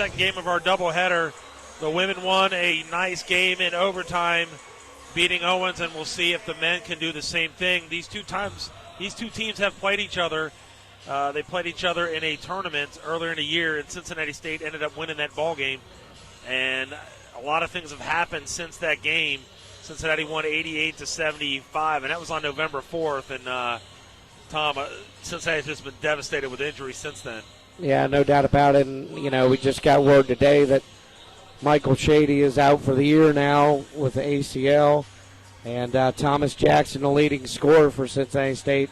second game of our doubleheader. The women won a nice game in overtime, beating Owens, and we'll see if the men can do the same thing. These two teams have played each other. They played each other in a tournament earlier in the year, and Cincinnati State ended up winning that ball game. And a lot of things have happened since that game. Cincinnati won 88-75, and that was on November 4th. And Tom, Cincinnati's just been devastated with injuries since then. Yeah, no doubt about it. And we just got word today that Michael Shady is out for the year now with the ACL, and Thomas Jackson, the leading scorer for Cincinnati State,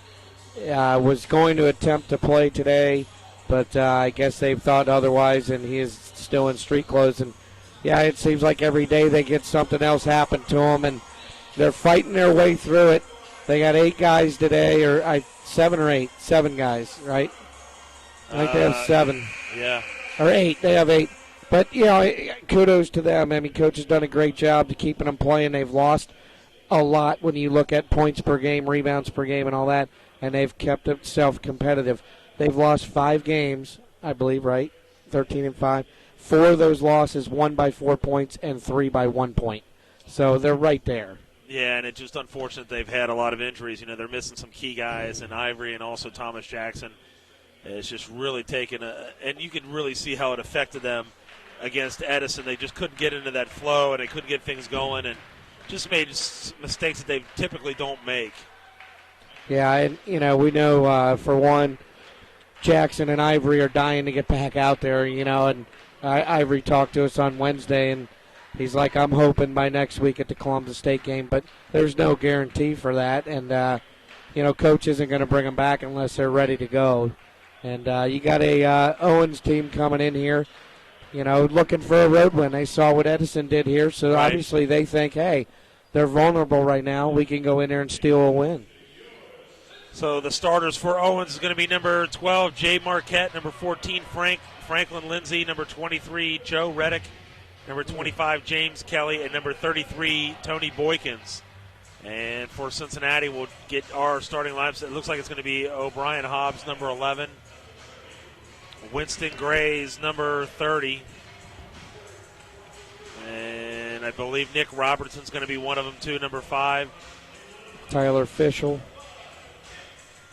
was going to attempt to play today, but I guess they've thought otherwise, and he is still in street clothes. And yeah, it seems like every day they get something else happen to them, and they're fighting their way through it. They got 8 guys today, or 7 or 8, 7 guys, right? I think they have 7. Yeah. Or 8. They have 8. But, kudos to them. I mean, coach has done a great job to keeping them playing. They've lost a lot when you look at points per game, rebounds per game, and all that, and they've kept themselves competitive. They've lost 5 games, I believe, right? 13-5. 4 of those losses, 1 by 4 points and 3 by 1 point. So they're right there. Yeah, and it's just unfortunate they've had a lot of injuries. They're missing some key guys, and Ivory and also Thomas Jackson. It's just really taken and you could really see how it affected them against Edison. They just couldn't get into that flow, and they couldn't get things going, and just made mistakes that they typically don't make. Yeah, and, we know, for one, Jackson and Ivory are dying to get back out there, and Ivory talked to us on Wednesday, and he's like, I'm hoping by next week at the Columbus State game, but there's no guarantee for that, and, Coach isn't going to bring them back unless they're ready to go. And you got a Owens team coming in here, looking for a road win. They saw what Edison did here, so right. Obviously they think, hey, they're vulnerable right now. We can go in there and steal a win. So the starters for Owens is going to be number 12, Jay Marquette, number 14, Franklin Lindsay, number 23, Joe Reddick, number 25, James Kelly, and number 33, Tony Boykins. And for Cincinnati, we'll get our starting lineups. It looks like it's going to be O'Brien Hobbs, number 11, Winston Grays, number 30, and I believe Nick Robertson's going to be one of them too, number 5. Tyler Fischel.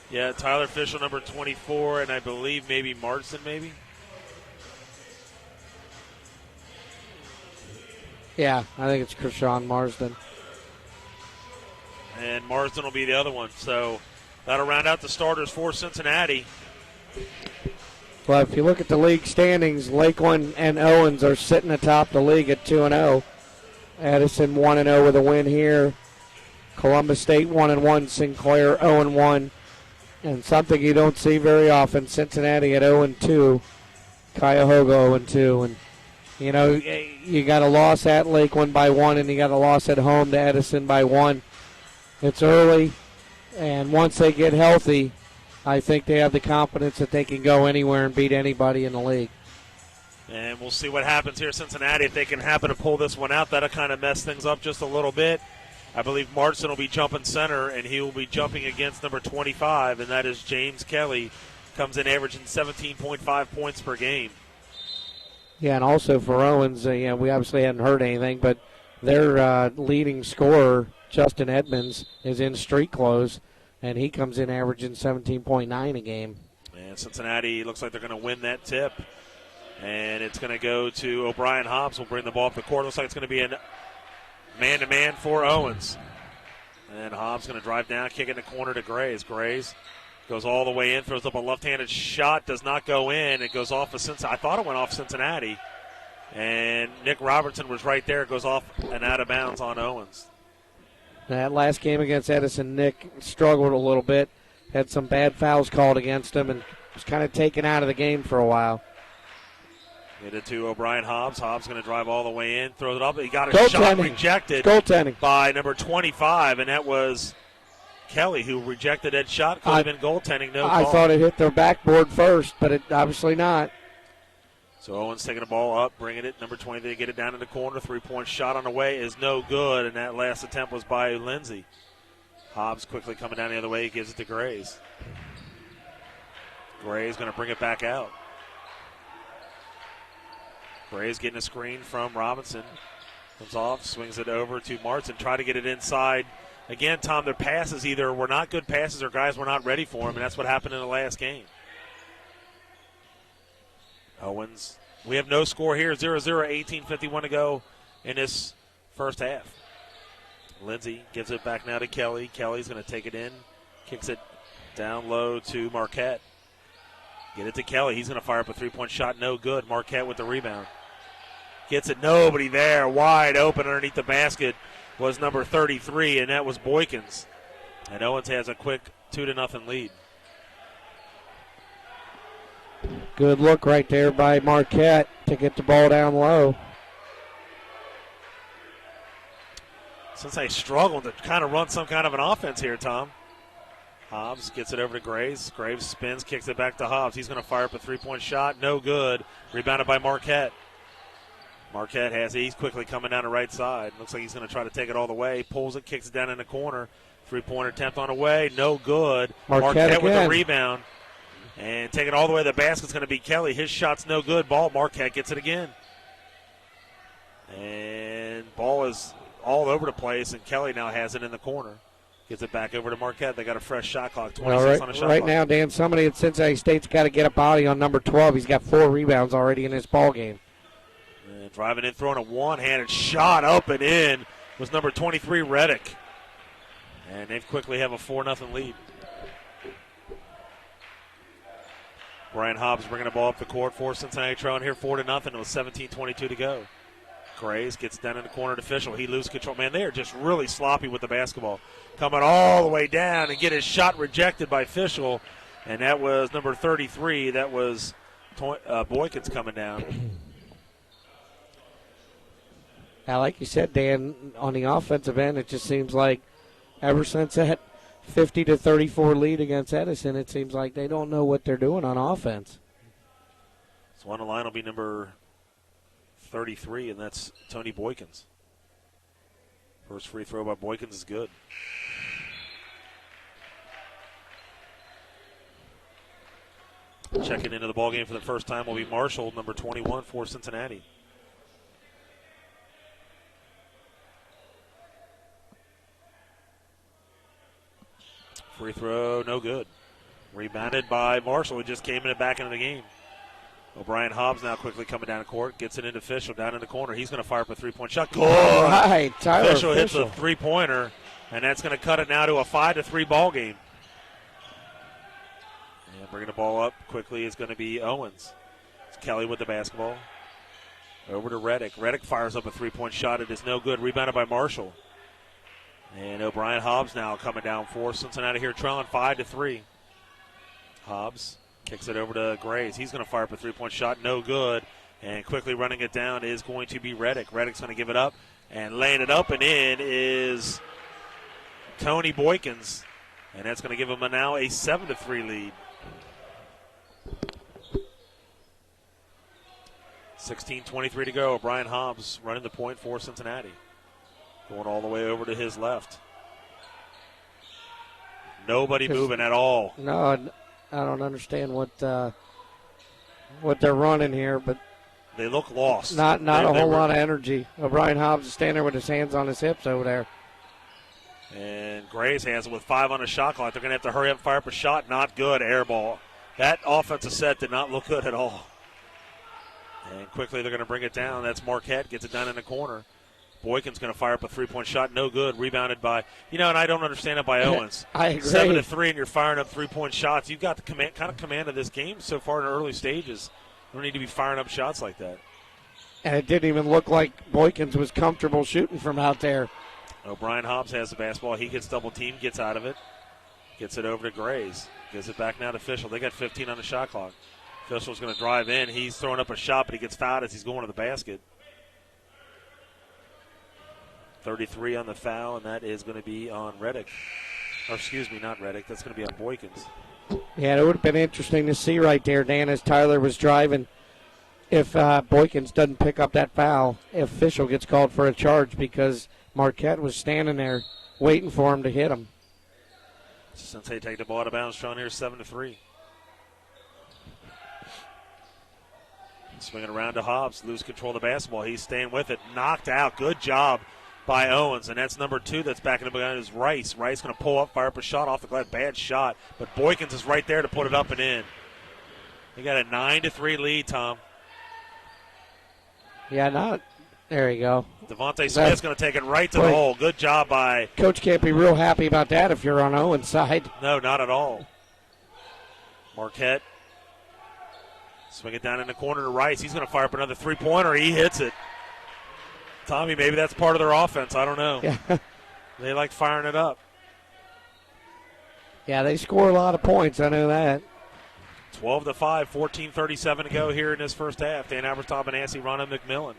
Yeah, Tyler Fischel, number 24, and I believe maybe Marsden, maybe. Yeah, I think it's Krishan Marsden. And Marsden will be the other one. So that'll round out the starters for Cincinnati. Well, if you look at the league standings, Lakeland and Owens are sitting atop the league at 2-0. Edison 1-0 with a win here. Columbus State 1-1. Sinclair 0-1. And something you don't see very often, Cincinnati at 0-2. Cuyahoga 0-2. And, you got a loss at Lakeland by 1, and you got a loss at home to Edison by 1. It's early, and once they get healthy, I think they have the confidence that they can go anywhere and beat anybody in the league. And we'll see what happens here, Cincinnati. If they can happen to pull this one out, that'll kind of mess things up just a little bit. I believe Marston will be jumping center, and he will be jumping against number 25, and that is James Kelly. Comes in averaging 17.5 points per game. Yeah, and also for Owens, we obviously hadn't heard anything, but their leading scorer, Justin Edmonds, is in street clothes, and he comes in averaging 17.9 a game. And Cincinnati looks like they're going to win that tip. And it's going to go to O'Brien Hobbs. Will bring the ball up the court. Looks like it's going to be a man-to-man for Owens. And Hobbs going to drive down, kick it in the corner to Grays. Grays goes all the way in, throws up a left-handed shot, does not go in. It goes off of Cincinnati. I thought it went off Cincinnati. And Nick Robertson was right there. It goes off and out of bounds on Owens. That last game against Edison, Nick struggled a little bit. Had some bad fouls called against him and was kind of taken out of the game for a while. Get it to O'Brien Hobbs. Hobbs going to drive all the way in, throws it up. He got a shot rejected by number 25, and that was Kelly who rejected that shot. Could have been goaltending. No call. I thought it hit their backboard first, but it obviously not. So Owens taking the ball up, bringing it. Number 20, they get it down in the corner. Three-point shot on the way is no good, and that last attempt was by Lindsay. Hobbs quickly coming down the other way. He gives it to Grays. Grays going to bring it back out. Gray's getting a screen from Robinson. Comes off, swings it over to Martin. Try to get it inside. Again, Tom, their passes either were not good passes or guys were not ready for them, and that's what happened in the last game. Owens, we have no score here. 0-0, 18:51 to go in this first half. Lindsay gives it back now to Kelly. Kelly's going to take it in, kicks it down low to Marquette. Get it to Kelly. He's going to fire up a three-point shot. No good. Marquette with the rebound. Gets it. Nobody there. Wide open underneath the basket was number 33, and that was Boykins. And Owens has a quick 2-0 lead. Good look right there by Marquette to get the ball down low. Cincinnati struggled to kind of run some kind of an offense here, Tom. Hobbs gets it over to Graves. Graves spins, kicks it back to Hobbs. He's going to fire up a three-point shot. No good. Rebounded by Marquette. Marquette has it. He's quickly coming down the right side. Looks like he's going to try to take it all the way. Pulls it, kicks it down in the corner. Three-pointer attempt on the way. No good. Marquette with the rebound. And take it all the way to the basket's going to be Kelly. His shot's no good. Ball, Marquette gets it again. And ball is all over the place, and Kelly now has it in the corner. Gets it back over to Marquette. They got a fresh shot clock, 26 on the shot clock. Right now, Dan, somebody at Cincinnati State's got to get a body on number 12. He's got 4 rebounds already in this ball game. And driving in, throwing a one-handed shot up and in was number 23, Reddick. And they quickly have a 4-0 lead. Brian Hobbs bringing the ball up the court for Cincinnati, trailing here 4-0. It was 17:22 to go. Graves gets down in the corner to Fischel. He loses control. Man, they are just really sloppy with the basketball. Coming all the way down and get his shot rejected by Fischel. And that was number 33. That was Boykins coming down. Now, like you said, Dan, on the offensive end, it just seems like ever since that 50-34 lead against Edison, it seems like they don't know what they're doing on offense. So on the line will be number 33, and that's Tony Boykins. First free throw by Boykins is good. Checking into the ballgame for the first time will be Marshall, number 21 for Cincinnati. Free throw, no good. Rebounded by Marshall, who just came in and back into the game. O'Brien Hobbs now quickly coming down the court, gets it into Fischel down in the corner. He's going to fire up a three-point shot. Good. All right, Tyler Fischel hits a three-pointer, and that's going to cut it now to a 5-3 ball game. And bringing the ball up quickly is going to be Owens. It's Kelly with the basketball. Over to Reddick. Reddick fires up a three-point shot. It is no good. Rebounded by Marshall. And O'Brien Hobbs now coming down for Cincinnati here, trailing 5-3. Hobbs kicks it over to Graves. He's going to fire up a three-point shot. No good. And quickly running it down is going to be Reddick. Reddick's going to give it up. And laying it up and in is Tony Boykins. And that's going to give him now a 7-3 lead. 16:23 to go. O'Brien Hobbs running the point for Cincinnati. Going all the way over to his left. Nobody moving at all. No, I don't understand what they're running here, but they look lost. Not a whole lot of energy. O'Brien Hobbs is standing there with his hands on his hips over there. And Graves has it with 5 on the shot clock. They're going to have to hurry up and fire up a shot. Not good. Air ball. That offensive set did not look good at all. And quickly they're going to bring it down. That's Marquette. Gets it down in the corner. Boykin's going to fire up a three-point shot. No good. Rebounded by, and I don't understand it by Owens. I agree. 7-3, and you're firing up three-point shots. You've got the command of this game so far in the early stages. You don't need to be firing up shots like that. And it didn't even look like Boykins was comfortable shooting from out there. O'Brien Hobbs has the basketball. He gets double-teamed, gets out of it. Gets it over to Graves. Gives it back now to Fischel. They got 15 on the shot clock. Fischel's going to drive in. He's throwing up a shot, but he gets fouled as he's going to the basket. 33 on the foul, and that is going to be on Reddick. Or excuse me, not Reddick. That's going to be on Boykins. Yeah, it would have been interesting to see right there, Dan, as Tyler was driving, if Boykins doesn't pick up that foul, if Fischel gets called for a charge, because Marquette was standing there waiting for him to hit him. Since they take the ball out of bounds, Sean here 7-3. Swinging around to Hobbs, lose control of the basketball. He's staying with it. Knocked out. Good job by Owens. And that's number 2 that's backing up behind is Rice. Rice going to pull up, fire up a shot off the glass. Bad shot. But Boykins is right there to put it up and in. They got a 9-3 lead, Tom. Yeah, there you go. Devontae Smith's going to take it right to the hole. Good job by. Coach can't be real happy about that if you're on Owens' side. No, not at all. Marquette. Swing it down in the corner to Rice. He's going to fire up another three-pointer. He hits it. Tommy, maybe that's part of their offense. I don't know. Yeah. They like firing it up. Yeah, they score a lot of points. I know that. 12-5, 14:37 to go here in this first half. Dan Aberstall, Benassi, Ronna McMillan.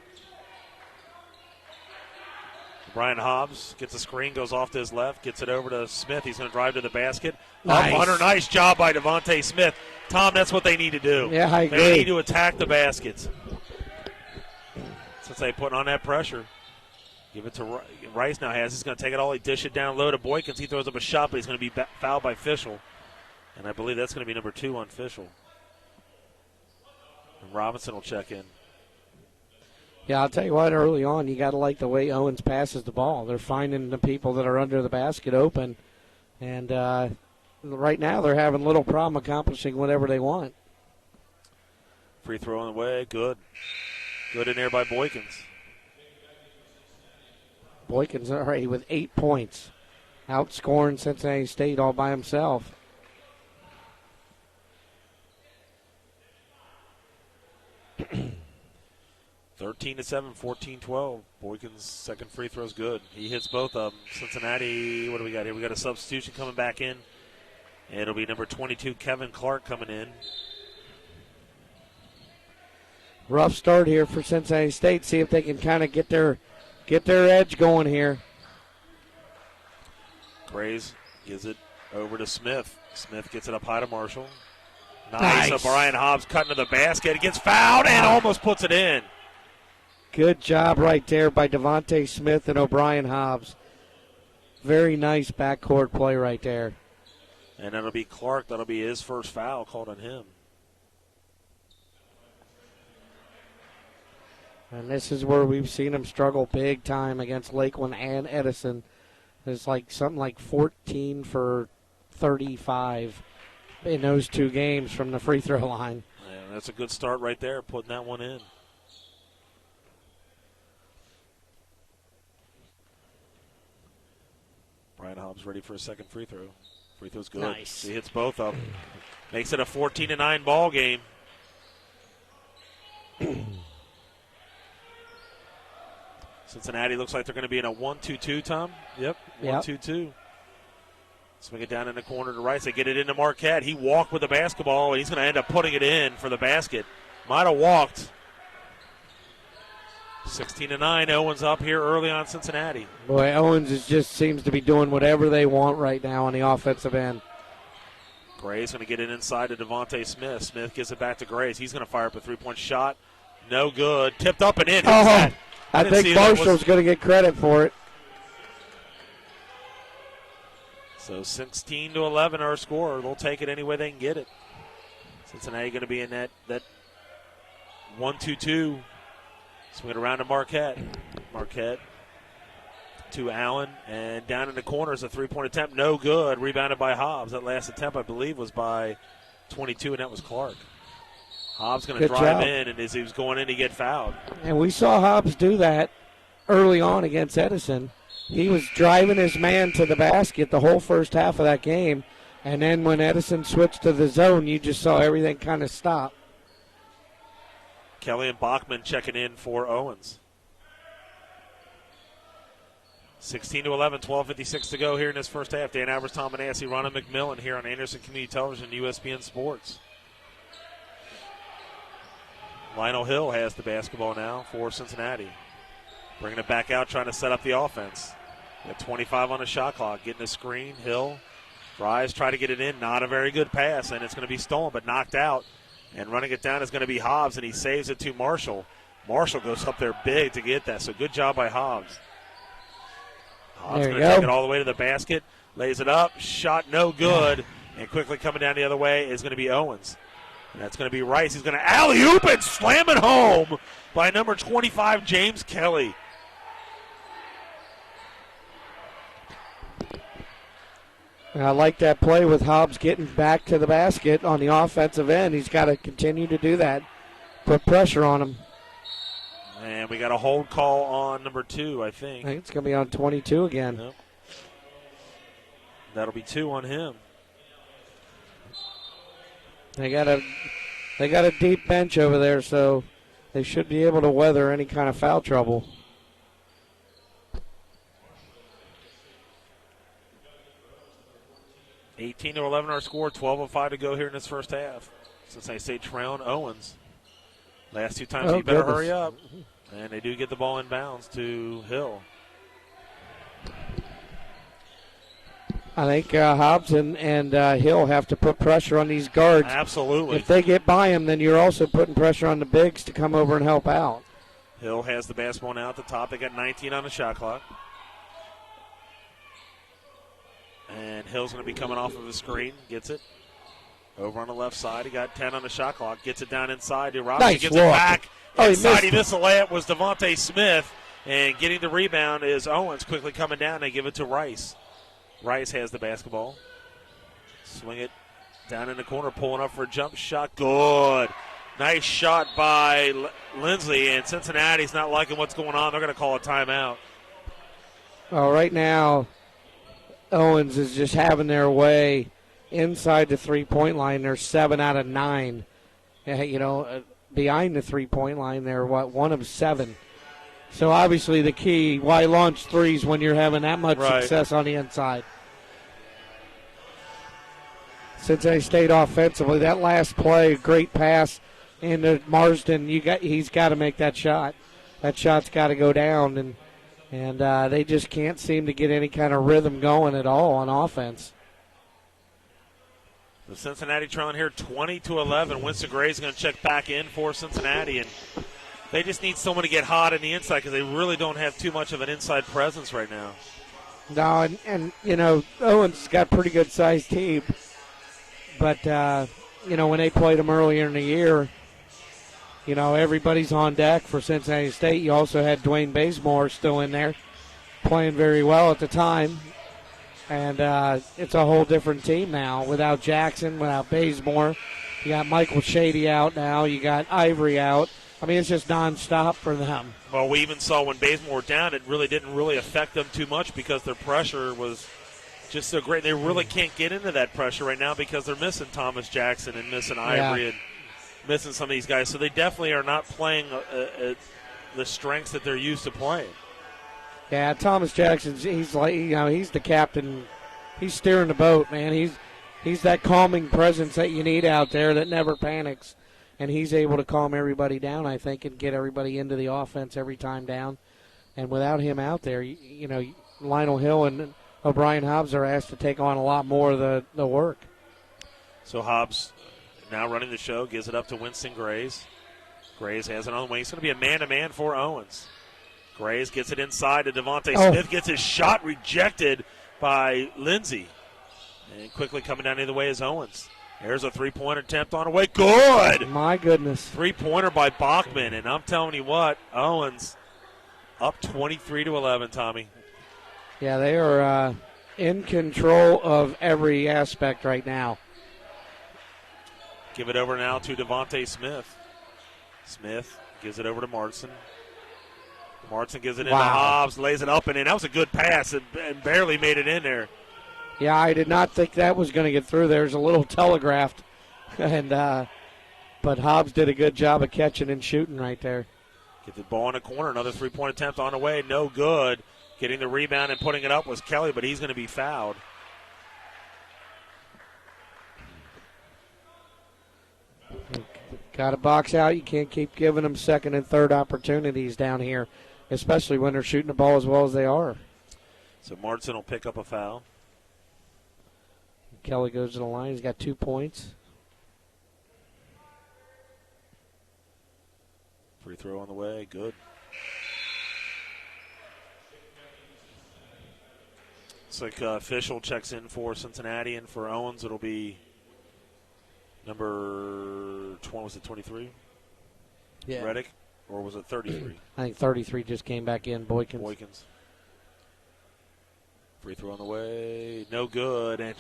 Brian Hobbs gets a screen, goes off to his left, gets it over to Smith. He's going to drive to the basket. Nice. Up under, nice job by Devontae Smith. Tom, that's what they need to do. Yeah, I agree. They need to attack the baskets. Since they put on that pressure. Give it to Rice now. He's going to take it all. He dish it down low to Boykins. He throws up a shot, but he's going to be fouled by Fischel. And I believe that's going to be number 2 on Fischel. And Robinson will check in. Yeah, I'll tell you what, early on, you got to like the way Owens passes the ball. They're finding the people that are under the basket open. And right now they're having little problem accomplishing whatever they want. Free throw on the way. Good. Good in there by Boykins. Boykins already with 8 points. Outscoring Cincinnati State all by himself. (13-7), 14-12. Boykins' second free throw's good. He hits both of them. Cincinnati, what do we got here? We got a substitution coming back in. It'll be number 22, Kevin Clark, coming in. Rough start here for Cincinnati State. See if they can kind of get their edge going here. Grays gives it over to Smith. Smith gets it up high to Marshall. Nice. O'Brien Hobbs cutting to the basket. He gets fouled and almost puts it in. Good job right there by Devontae Smith and O'Brien Hobbs. Very nice backcourt play right there. And that'll be Clark. That'll be his first foul called on him. And this is where we've seen him struggle big time against Lakeland and Edison. It's like something like 14 for 35 in those 2 games from the free throw line. Yeah, that's a good start right there, putting that one in. Brian Hobbs ready for a second free throw. Free throw's good. Nice. He hits both of them. Makes it a 14-9 ball game. Cincinnati looks like they're going to be in a 1-2-2, Tom. Yep, 1-2-2. Swing it down in the corner to Rice. They get it into Marquette. He walked with the basketball, and he's going to end up putting it in for the basket. Might have walked. 16-9. Owens up here early on Cincinnati. Boy, Owens just seems to be doing whatever they want right now on the offensive end. Gray's going to get it inside to Devontae Smith. Smith gives it back to Grays. He's going to fire up a three-point shot. No good. Tipped up and in. I think Marshall's going to get credit for it. So 16-11 our score. They'll take it any way they can get it. Cincinnati going to be in that 1-2-2. Swing it around to Marquette. Marquette to Allen, and down in the corner is a three-point attempt. No good. Rebounded by Hobbs. That last attempt, I believe, was by 22, and that was Clark. Hobbs going to drive in, and as he was going in, he get fouled. And we saw Hobbs do that early on against Edison. He was driving his man to the basket the whole first half of that game, and then when Edison switched to the zone, you just saw everything kind of stop. Kelly and Bachman checking in for Owens. 16-11, 12:56 to go here in this first half. Dan Albers, Tom Manassi, Ronna McMillan here on Anderson Community Television, USBN Sports. Lionel Hill has the basketball now for Cincinnati. Bringing it back out, trying to set up the offense. Got 25 on the shot clock. Getting a screen. Hill tries, try to get it in. Not a very good pass, and it's going to be stolen, but knocked out. And running it down is going to be Hobbs, and he saves it to Marshall. Marshall goes up there big to get that, so good job by Hobbs. Hobbs going to take it all the way to the basket, lays it up, shot no good, and quickly coming down the other way is going to be Owens. And that's going to be Rice. He's going to alley-oop and slam it home by number 25, James Kelly. I like that play with Hobbs getting back to the basket on the offensive end. He's got to continue to do that. Put pressure on him. And we got a hold call on number 2, I think. I think it's going to be on 22 again. Yep. That'll be 2 on him. They got a deep bench over there, so they should be able to weather any kind of foul trouble. (18-11) our score. 12:05 to go here in this first half. Cincinnati State trailing Owens. Last 2 times he better hurry up. And they do get the ball inbounds to Hill. I think Hobbs and Hill have to put pressure on these guards. Absolutely. If they get by him, then you're also putting pressure on the bigs to come over and help out. Hill has the basketball now at the top. They got 19 on the shot clock. And Hill's going to be coming off of the screen. Gets it. Over on the left side. He got 10 on the shot clock. Gets it down inside to Robinson. Nice gets look. It back. Inside. He missed it. the layup was Devontae Smith. And getting the rebound is Owens quickly coming down. They give it to Rice. Rice has the basketball. Swing it down in the corner. Pulling up for a jump shot. Good. Nice shot by Lindsley. And Cincinnati's not liking what's going on. They're going to call a timeout. Well, right now, Owens is just having their way inside the three-point line. They're 7 out of 9. Behind the three-point line, they're 1 of 7. So obviously the key, why launch threes when you're having that much success on the inside? Cincinnati State offensively, that last play, great pass into Marsden. He's got to make that shot. That shot's got to go down, and they just can't seem to get any kind of rhythm going at all on offense. The Cincinnati trailing here 20-11. Winston Gray's going to check back in for Cincinnati, and they just need someone to get hot in the inside because they really don't have too much of an inside presence right now. No, and Owens got a pretty good-sized team. But, when they played them earlier in the year, everybody's on deck for Cincinnati State. You also had Dwayne Bazemore still in there playing very well at the time. And it's a whole different team now without Jackson, without Bazemore. You got Michael Shady out now. You got Ivory out. I mean, it's just nonstop for them. Well, we even saw when Bazemore down, it really didn't affect them too much because their pressure was just so great. They really can't get into that pressure right now because they're missing Thomas Jackson and missing Ivory and missing some of these guys. So they definitely are not playing the strengths that they're used to playing. Yeah, Thomas Jackson, he's the captain. He's steering the boat, man. He's that calming presence that you need out there that never panics. And he's able to calm everybody down, I think, and get everybody into the offense every time down. And without him out there, Lionel Hill and O'Brien Hobbs are asked to take on a lot more of the work. So Hobbs now running the show, gives it up to Winston Grays. Grays has it on the wing. It's going to be a man-to-man for Owens. Grays gets it inside to Devontae Smith, gets his shot rejected by Lindsey. And quickly coming down the other way is Owens. There's a three-pointer attempt on the way. Good! My goodness. Three-pointer by Bachman, and I'm telling you what, Owens up 23-11, Tommy. Yeah, they are in control of every aspect right now. Give it over now to Devontae Smith. Smith gives it over to Martin. Martin gives it into Hobbs, lays it up and in. That was a good pass and barely made it in there. Yeah, I did not think that was going to get through. There's a little telegraphed, but Hobbs did a good job of catching and shooting right there. Get the ball in the corner. Another three-point attempt on the way. No good. Getting the rebound and putting it up was Kelly, but he's going to be fouled. Got to box out. You can't keep giving them second and third opportunities down here, especially when they're shooting the ball as well as they are. So Martin will pick up a foul. Kelly goes to the line. He's got 2 points. Free throw on the way. Good. Looks like official checks in for Cincinnati, and for Owens it'll be Number 20, was it 23? Yeah. Reddick, or was it 33? I think 33 just came back in, Boykins. Boykins. Free throw on the way, no good, and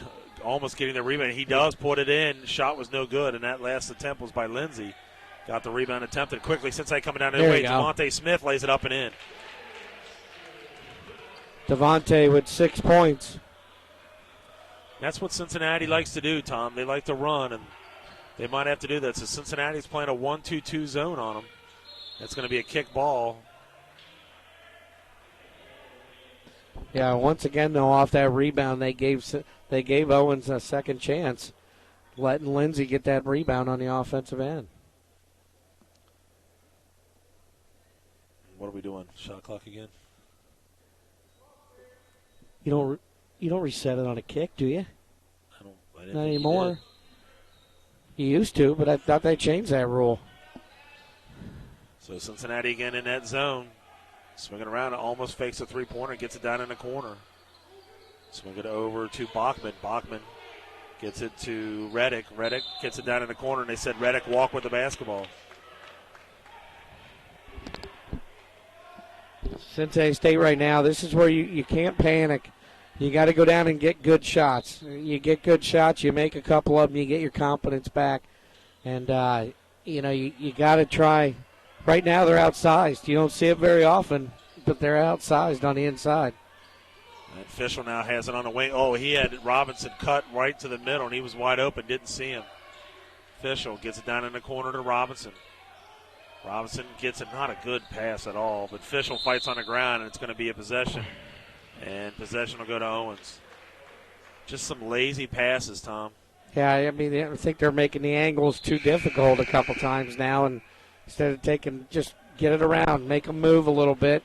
almost getting the rebound. He does put it in. Shot was no good, and that last attempt was by Lindsey. Got the rebound attempted quickly. Cincinnati coming down the way. Devontae Smith lays it up and in. Devontae with 6 points. That's what Cincinnati likes to do, Tom. They like to run, and they might have to do that. So Cincinnati's playing a 1-2-2 zone on them. It's going to be a kick ball. Yeah, once again, though, off that rebound, they gave Owens a second chance, letting Lindsey get that rebound on the offensive end. What are we doing? Shot clock again? You don't reset it on a kick, do you? I didn't Not think anymore. You used to, but I thought they changed that rule. So Cincinnati again in that zone. Swinging around, almost fakes a three-pointer, gets it down in the corner. Swing it over to Bachman. Bachman gets it to Reddick. Reddick gets it down in the corner, and they said Reddick walk with the basketball. Cincinnati State right now, this is where you can't panic. You got to go down and get good shots. You get good shots, you make a couple of them, you get your confidence back. And, you got to try. Right now they're outsized. You don't see it very often, but they're outsized on the inside. And Fischel now has it on the wing. Oh, he had Robinson cut right to the middle, and he was wide open, didn't see him. Fischel gets it down in the corner to Robinson. Robinson gets it, not a good pass at all, but Fischel fights on the ground, and it's going to be a possession. And possession will go to Owens. Just some lazy passes, Tom. Yeah, I mean, I think they're making the angles too difficult a couple times now, and instead of taking, just get it around, make them move a little bit,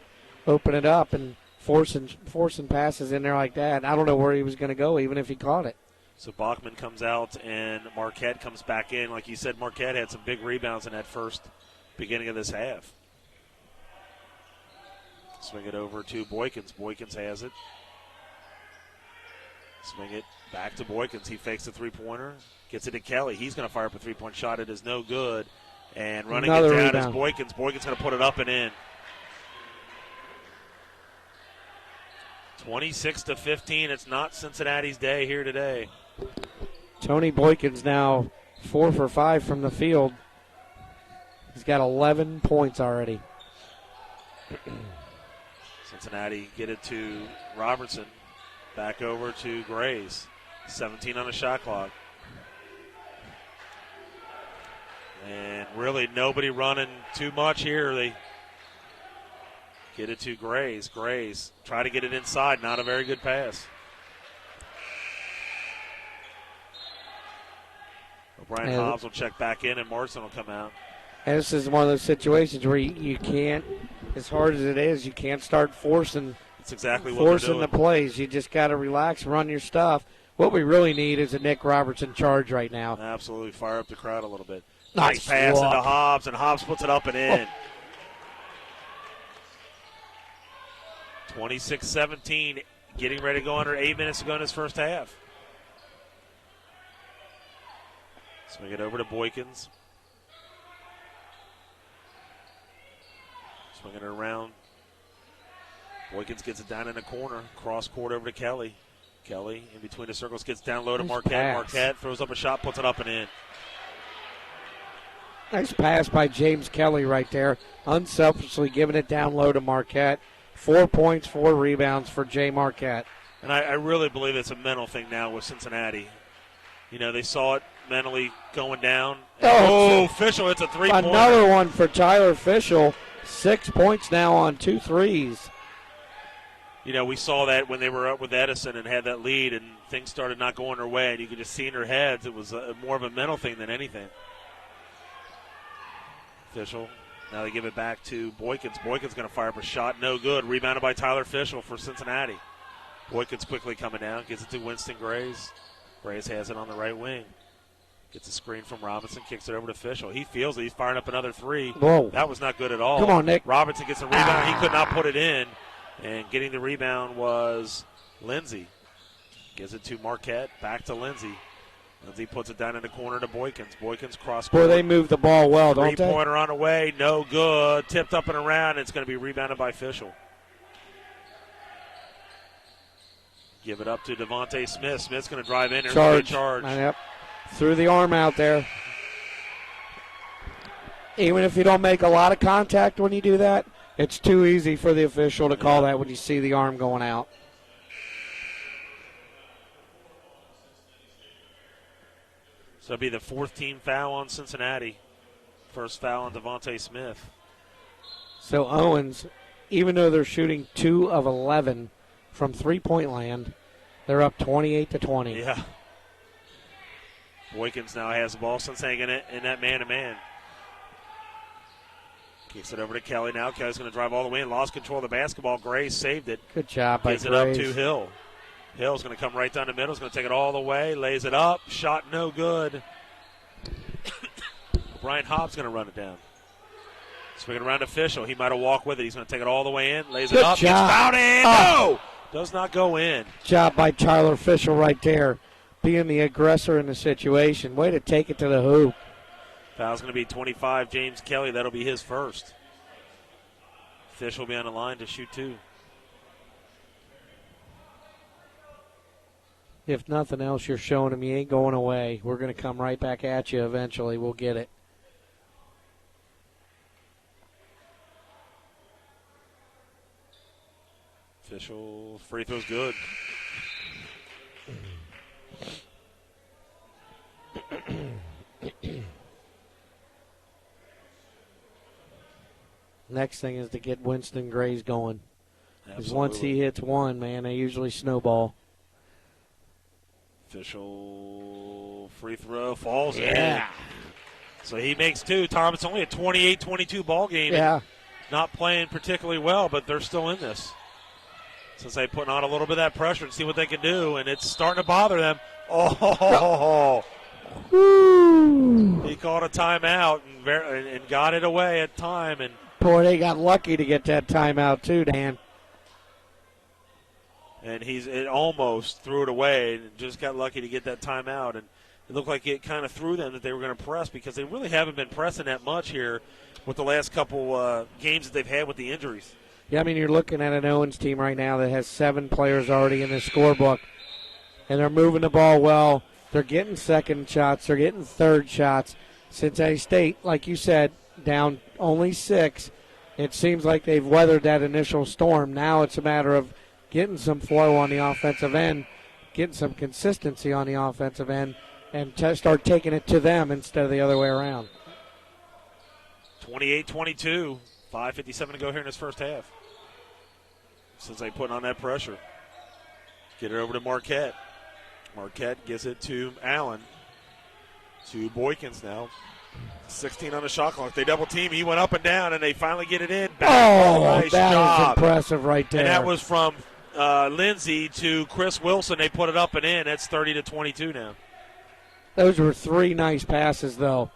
open it up, and forcing passes in there like that. I don't know where he was going to go, even if he caught it. So Bachman comes out, and Marquette comes back in. Like you said, Marquette had some big rebounds in that first beginning of this half. Swing it over to Boykins. Boykins has it. Swing it back to Boykins. He fakes the three-pointer. Gets it to Kelly. He's going to fire up a three-point shot. It is no good. And running Another it down rebound. is Boykins. Boykins going to put it up and in. 26-15. It's not Cincinnati's day here today. Tony Boykins now 4 for 5 from the field. He's got 11 points already. Cincinnati get it to Robertson. Back over to Grays. 17 on the shot clock. And really nobody running too much here. They get it to Grays. Grays try to get it inside. Not a very good pass. O'Brien Hobbs will check back in, and Morrison will come out. And this is one of those situations where you can't, as hard as it is, you can't start forcing. That's exactly what they're doing. The plays. You just got to relax, run your stuff. What we really need is a Nick Robertson charge right now. Absolutely, fire up the crowd a little bit. Nice pass walk. into Hobbs, and Hobbs puts it up and in. 26-17, getting ready to go under 8 minutes to go in this first half. Swing it over to Boykins. Swinging it around. Boykins gets it down in the corner. Cross court over to Kelly. Kelly in between the circles gets down low to Marquette. Pass. Marquette throws up a shot, puts it up and in. Nice pass by James Kelly right there. Unselfishly giving it down low to Marquette. 4 points, 4 rebounds for Jay Marquette. And I really believe it's a mental thing now with Cincinnati. You know, they saw it mentally going down. Oh, Fischel hits a three-pointer. Another one for Tyler Fischel. 6 points now on 2 threes. You know, we saw that when they were up with Edison and had that lead, and things started not going their way, and you could just see in their heads it was more of a mental thing than anything. Fischel. Now they give it back to Boykins. Boykins going to fire up a shot. No good. Rebounded by Tyler Fischel for Cincinnati. Boykins quickly coming down. Gets it to Winston Grays. Grays has it on the right wing. Gets a screen from Robinson. Kicks it over to Fischel. He feels it. He's firing up another three. Whoa. That was not good at all. Come on, Nick. Robinson gets a rebound. He could not put it in. And getting the rebound was Lindsey. Gives it to Marquette. Back to Lindsey. Lindsay puts it down in the corner to Boykins. Boykins cross Boy, court. they move the ball well, don't they? Three-pointer on the way, no good. Tipped up and around. It's going to be rebounded by Fischel. Give it up to Devontae Smith. Smith's going to drive in. There's a charge. Yep. Threw the arm out there. Even if you don't make a lot of contact when you do that, it's too easy for the official to call that when you see the arm going out. So it'll be the fourth team foul on Cincinnati. First foul on Devontae Smith. So Owens, even though they're shooting 2 of 11 from three-point land, they're up 28-20. Yeah. Boykins now has the ball since hanging it in that man-to-man. Kicks it over to Kelly now. Kelly's going to drive all the way in. Lost control of the basketball. Gray saved it. Good job by Gives it up to Hill. Hill's going to come right down the middle. He's going to take it all the way. Lays it up. Shot no good. Brian Hobbs going to run it down. Swinging around to Fischel. He might have walked with it. He's going to take it all the way in. Lays it up. Gets fouled in. No! Does not go in. Job by Tyler Fischel right there, being the aggressor in the situation. Way to take it to the hoop. Foul's going to be 25. James Kelly. That'll be his first. Fischel will be on the line to shoot 2. If nothing else, you're showing him you ain't going away. We're going to come right back at you eventually. We'll get it. Fischel, free throw's good. Next thing is to get Winston Grays going. Because Absolutely. once he hits one, man, they usually snowball. Fischel, free throw, falls in. So he makes 2. Tom, it's only a 28-22 ball game. Yeah. Not playing particularly well, but they're still in this. Since they putting on a little bit of that pressure and see what they can do, and it's starting to bother them. Oh, he called a timeout and got it away at time. And boy, they got lucky to get that timeout too, Dan. And it almost threw it away and just got lucky to get that timeout. And it looked like it kind of threw them that they were going to press because they really haven't been pressing that much here with the last couple games that they've had with the injuries. Yeah, I mean, you're looking at an Owens team right now that has 7 players already in the scorebook, and they're moving the ball well. They're getting second shots. They're getting third shots. Cincinnati State, like you said, down only 6. It seems like they've weathered that initial storm. Now it's a matter of getting some flow on the offensive end, getting some consistency on the offensive end, and start taking it to them instead of the other way around. 28-22, 5:57 to go here in this first half. Since they put on that pressure. Get it over to Marquette. Marquette gives it to Allen. To Boykins now. 16 on the shot clock. They double team. He went up and down, and they finally get it in. Nice job. Is impressive right there. And that was from Lindsay to Chris Wilson. They put it up and in. That's 30-22 now. Those were 3 nice passes, though.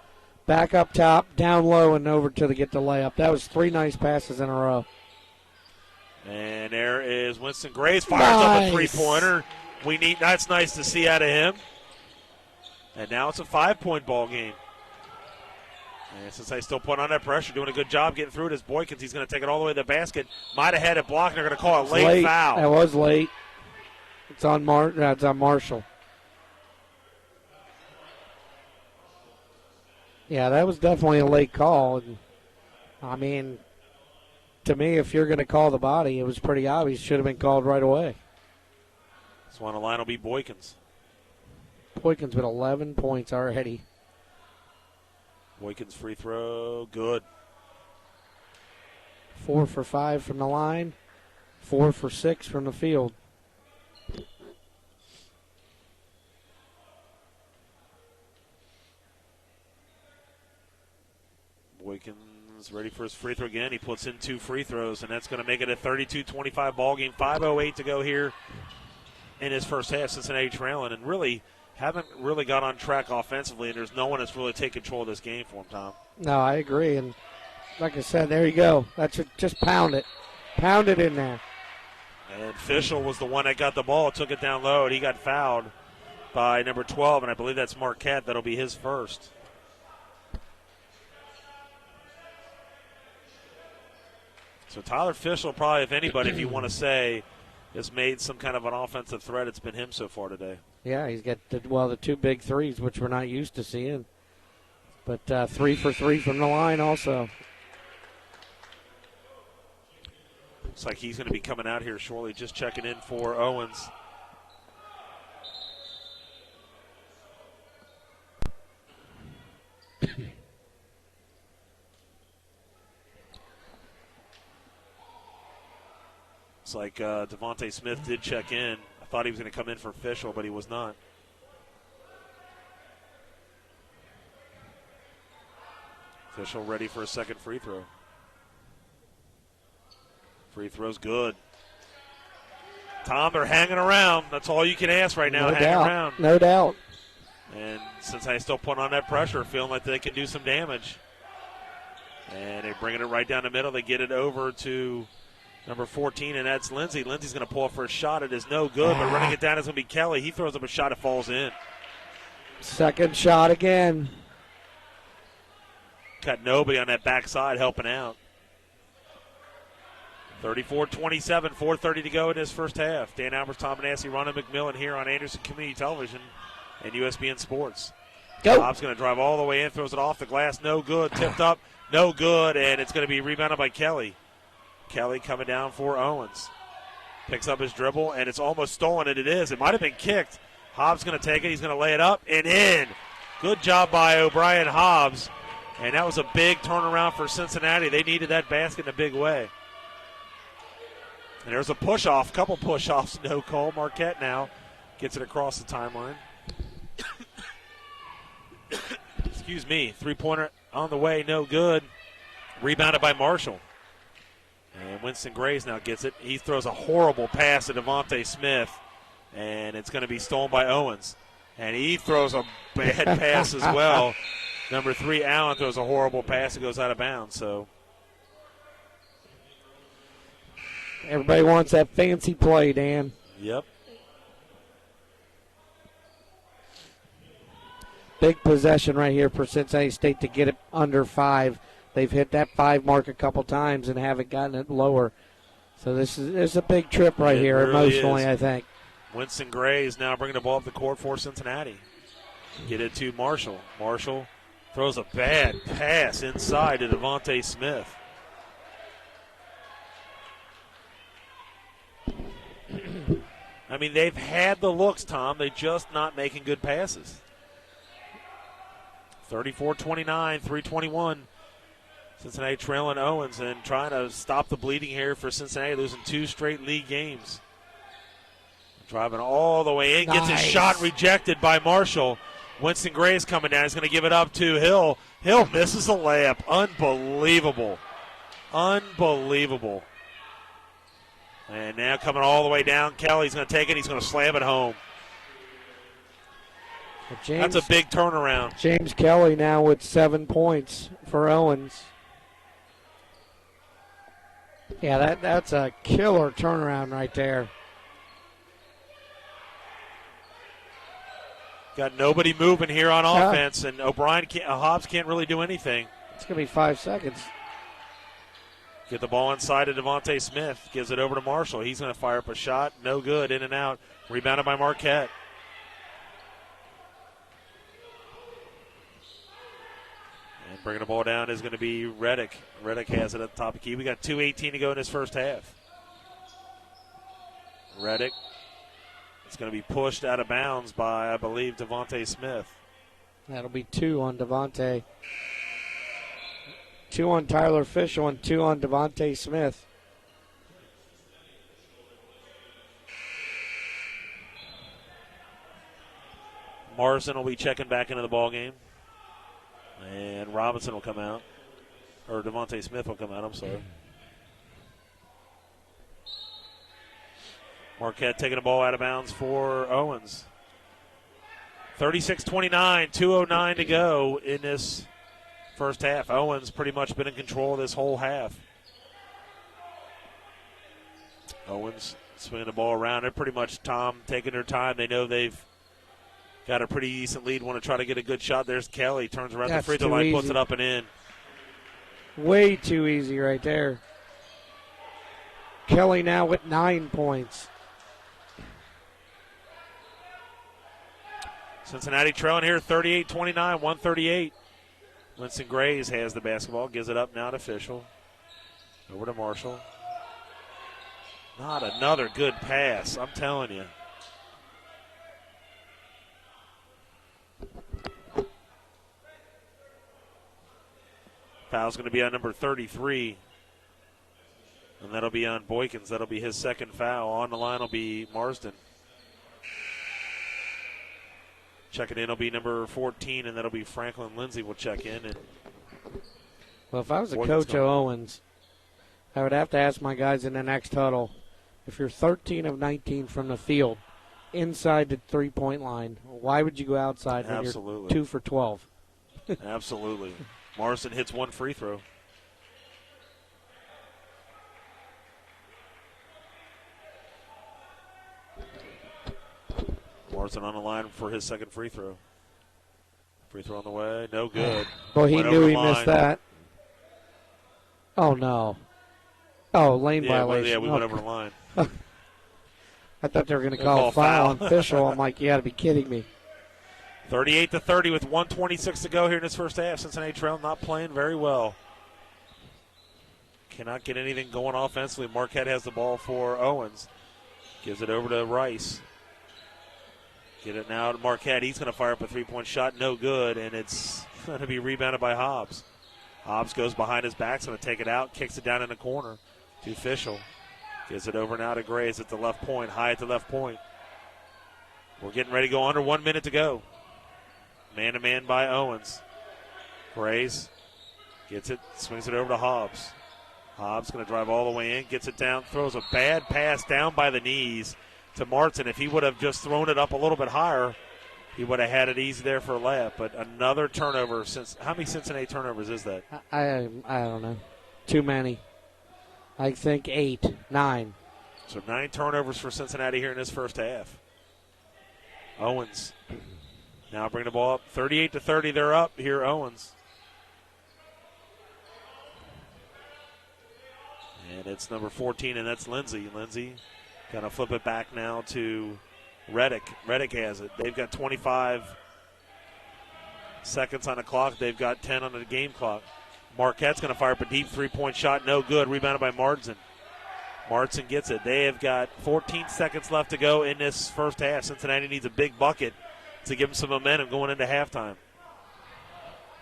Back up top, down low, and over to get the layup. That was 3 nice passes in a row. And there is Winston Grays. Fires up a three-pointer. That's nice to see out of him. And now it's a 5-point ball game. And since they still put on that pressure, doing a good job getting through it is Boykins. He's going to take it all the way to the basket. Might have had it blocked. They're going to call it late foul. That was late. It's on Marshall. Yeah, that was definitely a late call. And, I mean, to me, if you're going to call the body, it was pretty obvious. Should have been called right away. So on the line will be Boykins. Boykins with 11 points already. Boykins free throw, good. 4 for 5 from the line, 4 for 6 from the field. Boykins ready for his free throw again. He puts in 2 free throws, and that's going to make it a 32-25 ball game. 5:08 to go here in his first half. Cincinnati trailing, and really haven't really got on track offensively, and there's no one that's really taken control of this game for him, Tom. No, I agree, and like I said, there you go. That's just pound it. Pound it in there. And Fischel was the one that got the ball, took it down low, and he got fouled. by number 12, and I believe that's Marquette. That'll be his first. So Tyler Fischel, probably, if anybody, if you want to say, has made some kind of an offensive threat, it's been him so far today. Yeah, he's got the two big threes, which we're not used to seeing. But 3 for 3 from the line also. Looks like he's going to be coming out here shortly, just checking in for Owens. Looks like Devontae Smith did check in. I thought he was going to come in for Fischel, but he was not. Fischel ready for a second free throw. Free throw's good. Tom, they're hanging around. That's all you can ask right now, around. No doubt. And Cincinnati still putting on that pressure, feeling like they can do some damage. And they're bringing it right down the middle. They get it over to number 14, and that's Lindsey. Lindsey's going to pull up for a shot. It is no good, but running it down is going to be Kelly. He throws up a shot. It falls in. Second shot again. Got nobody on that backside helping out. 34-27, 4:30 to go in this first half. Dan Alberts, Tom Manassi, Ron McMillan here on Anderson Community Television and USBN Sports. Go. Bob's going to drive all the way in, throws it off the glass. No good. Tipped up. No good, and it's going to be rebounded by Kelly. Kelly coming down for Owens. Picks up his dribble, and it's almost stolen, and it is. It might have been kicked. Hobbs going to take it. He's going to lay it up and in. Good job by O'Brien Hobbs. And that was a big turnaround for Cincinnati. They needed that basket in a big way. And there's a push-off, couple push-offs, no call. Marquette now gets it across the timeline. Excuse me. Three-pointer on the way, no good. Rebounded by Marshall. And Winston Grays now gets it. He throws a horrible pass to Devontae Smith, and it's going to be stolen by Owens. And he throws a bad pass as well. Number 3, Allen, throws a horrible pass. It goes out of bounds. So everybody wants that fancy play, Dan. Yep. Big possession right here for Cincinnati State to get it under 5. They've hit that 5 mark a couple times and haven't gotten it lower. So this is a big trip right here, really emotionally, I think. Winston Gray is now bringing the ball up the court for Cincinnati. Get it to Marshall. Marshall throws a bad pass inside to Devontae Smith. I mean, they've had the looks, Tom. They're just not making good passes. 34-29, 3:21. Cincinnati trailing Owens and trying to stop the bleeding here for Cincinnati, losing 2 straight league games. Driving all the way in, gets his shot rejected by Marshall. Winston Gray's coming down. He's going to give it up to Hill. Hill misses the layup. Unbelievable. Unbelievable. And now coming all the way down, Kelly's going to take it. He's going to slam it home. That's a big turnaround. James Kelly now with 7 points for Owens. Yeah, that's a killer turnaround right there. Got nobody moving here on offense, and Hobbs can't really do anything. It's going to be 5 seconds. Get the ball inside to Devontae Smith. Gives it over to Marshall. He's going to fire up a shot. No good. In and out. Rebounded by Marquette. And bringing the ball down is going to be Reddick. Reddick has it at the top of the key. We got 2:18 to go in this first half. Reddick. It's going to be pushed out of bounds by, I believe, Devontae Smith. That'll be 2 on Devontae. 2 on Tyler Fischel and 2 on Devontae Smith. Morrison will be checking back into the ball game. And Robinson will come out. Or Devontae Smith will come out, I'm sorry. Marquette taking the ball out of bounds for Owens. 36-29, 2:09 to go in this first half. Owens pretty much been in control of this whole half. Owens swinging the ball around. They're pretty much, Tom, taking their time. They know they've got a pretty decent lead. Want to try to get a good shot. There's Kelly. Turns around That's the free throw line, puts it up and in. Way too easy right there. Kelly now with 9 points. Cincinnati trailing here 38-29, 138. Winston Grays has the basketball, gives it up now to Fischel. Over to Marshall. Not another good pass, I'm telling you. Foul's going to be on number 33. And that'll be on Boykins. That'll be his second foul. On the line will be Marsden. Checking in will be number 14, and that'll be Franklin Lindsay will check in. And well, if I was a coach of Owens, I would have to ask my guys in the next huddle, if you're 13 of 19 from the field, inside the three-point line, why would you go outside when you're 2 for 12? Absolutely. Marsden hits one free throw. Marsden on the line for his second free throw. Free throw on the way. No good. Well, he knew he missed that. Oh, no. Oh, lane violation. Yeah, we went over the line. I thought they were going to call a foul on Fischel. I'm like, you got to be kidding me. 38-30 with 1:26 to go here in this first half. Cincinnati Trail not playing very well. Cannot get anything going offensively. Marquette has the ball for Owens. Gives it over to Rice. Get it now to Marquette. He's going to fire up a three-point shot. No good, and it's going to be rebounded by Hobbs. Hobbs goes behind his back. He's going to take it out, kicks it down in the corner to Fischel. Gives it over now to Grays at the left point, high at the left point. We're getting ready to go under 1 minute to go. Man-to-man by Owens. Grays gets it, swings it over to Hobbs. Hobbs going to drive all the way in, gets it down, throws a bad pass down by the knees to Martin. If he would have just thrown it up a little bit higher, he would have had it easy there for a layup. But another turnover. How many Cincinnati turnovers is that? I don't know. Too many. I think 8, 9. So 9 turnovers for Cincinnati here in this first half. Owens now bring the ball up. 38-30, they're up here, Owens. And it's number 14, and that's Lindsay. Lindsay going to flip it back now to Reddick. Reddick has it. They've got 25 seconds on the clock. They've got 10 on the game clock. Marquette's going to fire up a deep three-point shot. No good. Rebounded by Marsden. Marsden gets it. They have got 14 seconds left to go in this first half. Cincinnati needs a big bucket to give them some momentum going into halftime.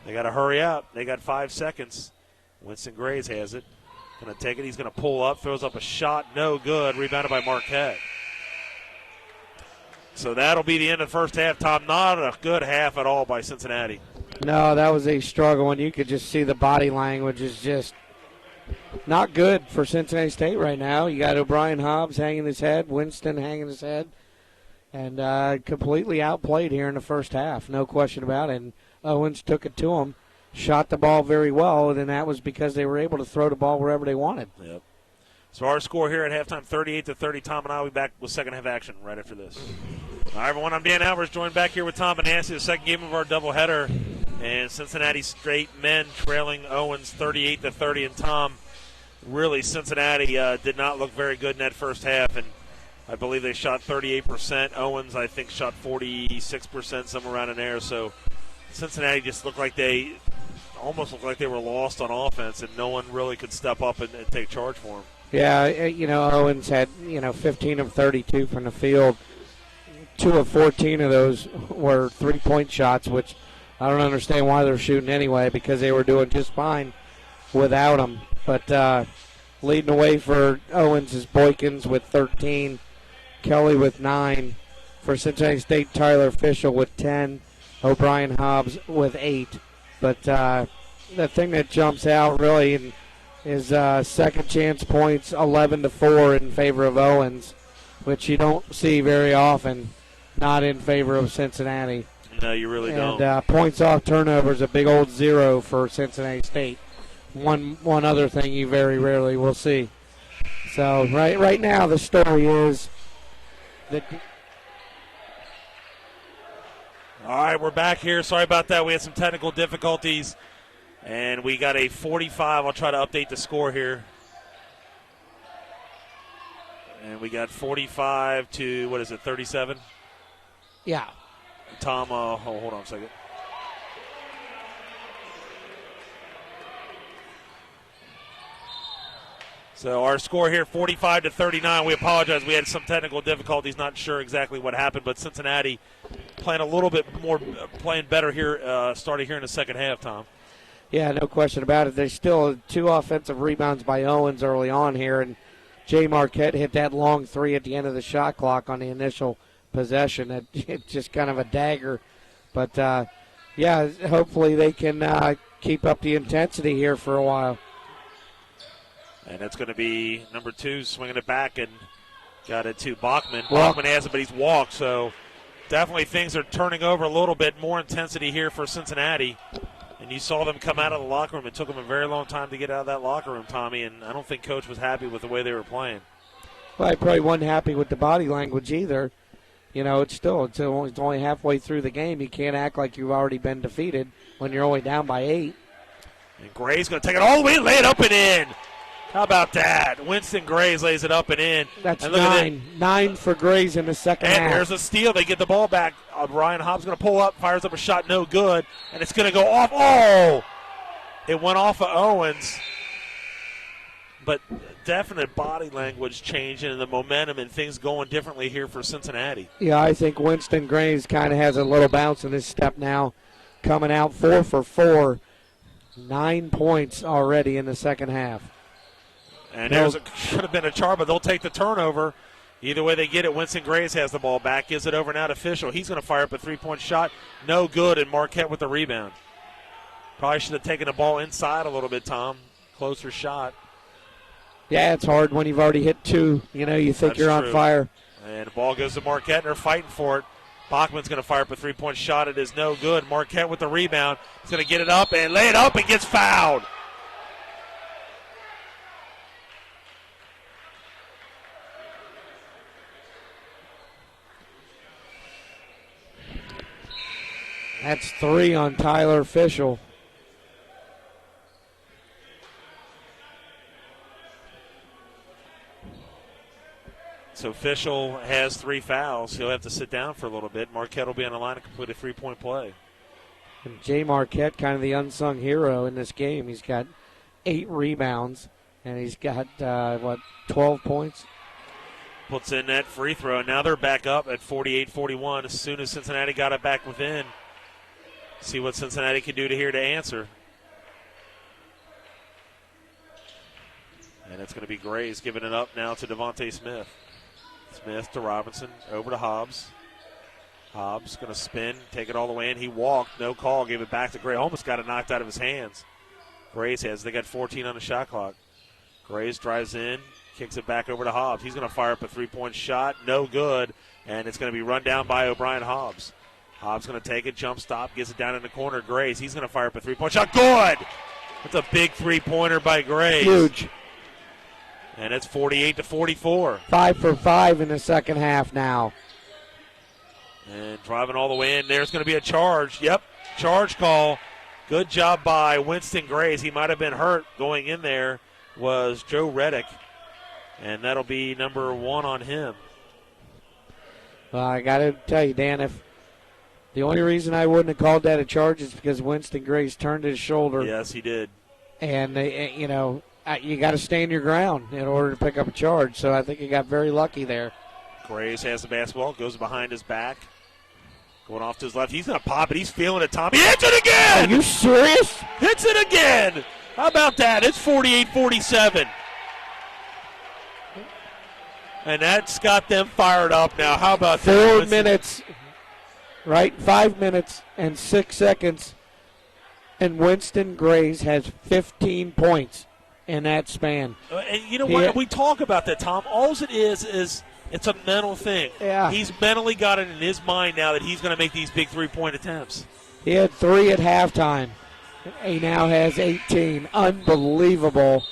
They got to hurry up. They got 5 seconds. Winston Grays has it. Going to take it. He's going to pull up, throws up a shot. No good. Rebounded by Marquette. So that'll be the end of the first half, Tom. Not a good half at all by Cincinnati. No, that was a struggle, and you could just see the body language is just not good for Cincinnati State right now. You got O'Brien Hobbs hanging his head, Winston hanging his head, and completely outplayed here in the first half, no question about it. And Owens took it to him, shot the ball very well, and that was because they were able to throw the ball wherever they wanted. Yep. So our score here at halftime, 38-30. Tom and I will be back with second half action right after this. All right, everyone, I'm Dan Alvarez, joined back here with Tom Benassi, the second game of our doubleheader. And Cincinnati State men trailing Owens 38-30. And Tom, really Cincinnati did not look very good in that first half, and I believe they shot 38%. Owens, I think, shot 46%, somewhere around in there. So Cincinnati just looked like they were lost on offense, and no one really could step up and take charge for them. Yeah, Owens had 15 of 32 from the field. 2 of 14 of those were three-point shots, which I don't understand why they're shooting anyway, because they were doing just fine without them. But leading the way for Owens is Boykins with 13, Kelly with 9. For Cincinnati State, Tyler Fischel with 10, O'Brien Hobbs with 8. But the thing that jumps out really is second chance points 11-4 in favor of Owens, which you don't see very often, not in favor of Cincinnati. No, you really don't. And points off turnovers, a big old 0 for Cincinnati State. One other thing you very rarely will see. So right now the story is that All right, we're back here. Sorry about that. We had some technical difficulties, and we got a 45. I'll try to update the score here. And we got 45 to, 37? Yeah. Tom, hold on a second. So our score here, 45 to 39. We apologize. We had some technical difficulties. Not sure exactly what happened, but Cincinnati playing a little bit more, playing better here, starting here in the second half, Tom. Yeah, no question about it. There's still 2 offensive rebounds by Owens early on here, and Jay Marquette hit that long 3 at the end of the shot clock on the initial possession. It's just kind of a dagger. But, yeah, hopefully they can keep up the intensity here for a while. And it's going to be number 2 swinging it back and got it to Bachman. Bachman has it, but he's walked. So definitely things are turning over a little bit. More intensity here for Cincinnati. And you saw them come out of the locker room. It took them a very long time to get out of that locker room, Tommy. And I don't think Coach was happy with the way they were playing. Well, he probably wasn't happy with the body language either. You know, it's only halfway through the game. You can't act like you've already been defeated when you're only down by 8. And Gray's going to take it all the way and lay it up and in. How about that? Winston Grays lays it up and in. That's 9. 9 for Grays in the second half. And there's a steal. They get the ball back. Ryan Hobbs going to pull up, fires up a shot, no good. And it's going to go off. Oh! It went off of Owens. But definite body language changing and the momentum and things going differently here for Cincinnati. Yeah, I think Winston Grays kind of has a little bounce in his step now. Coming out 4 for 4. 9 points already in the second half. And should have been a charge, but they'll take the turnover. Either way they get it, Winston Grays has the ball back, gives it over now to Fischel. He's going to fire up a 3-point shot. No good, and Marquette with the rebound. Probably should have taken the ball inside a little bit, Tom. Closer shot. Yeah, it's hard when you've already hit 2. You know, you think you're on fire. And the ball goes to Marquette, and they're fighting for it. Bachman's going to fire up a 3-point shot. It is no good. Marquette with the rebound. He's going to get it up and lay it up and gets fouled. That's 3 on Tyler Fischel. So Fischel has 3 fouls. He'll have to sit down for a little bit. Marquette will be on the line to complete a 3-point play. And Jay Marquette, kind of the unsung hero in this game. He's got 8 rebounds, and he's got, 12 points? Puts in that free throw. Now they're back up at 48-41 as soon as Cincinnati got it back within. See what Cincinnati can do to answer. And it's going to be Grays giving it up now to Devontae Smith. Smith to Robinson, over to Hobbs. Hobbs going to spin, take it all the way in. He walked, no call, gave it back to Gray. Almost got it knocked out of his hands. Grays has, they got 14 on the shot clock. Grays drives in, kicks it back over to Hobbs. He's going to fire up a 3-point shot, no good, and it's going to be run down by O'Brien Hobbs. Hobbs going to take it, jump stop, gets it down in the corner. Grays, he's going to fire up a 3-point shot. Good! That's a big 3-pointer by Grays. Huge. And it's 48-44. 5 for 5 in the second half now. And driving all the way in. There's going to be a charge. Yep, charge call. Good job by Winston Grays. He might have been hurt going in there. Was Joe Reddick. And that'll be number 1 on him. Well, I got to tell you, Dan, if the only reason I wouldn't have called that a charge is because Winston Grays turned his shoulder. Yes, he did. And, you got to stand your ground in order to pick up a charge. So I think he got very lucky there. Grays has the basketball, goes behind his back. Going off to his left. He's going to pop it. He's feeling it, Tom. He hits it again! Are you serious? Hits it again! How about that? It's 48-47. And that's got them fired up now. How about that? 4 minutes, right? 5 minutes and 6 seconds. And Winston Grays has 15 points in that span. And you know what? We talk about that, Tom. All it is it's a mental thing. Yeah. He's mentally got it in his mind now that he's going to make these big 3-point attempts. He had 3 at halftime. He now has 18. Unbelievable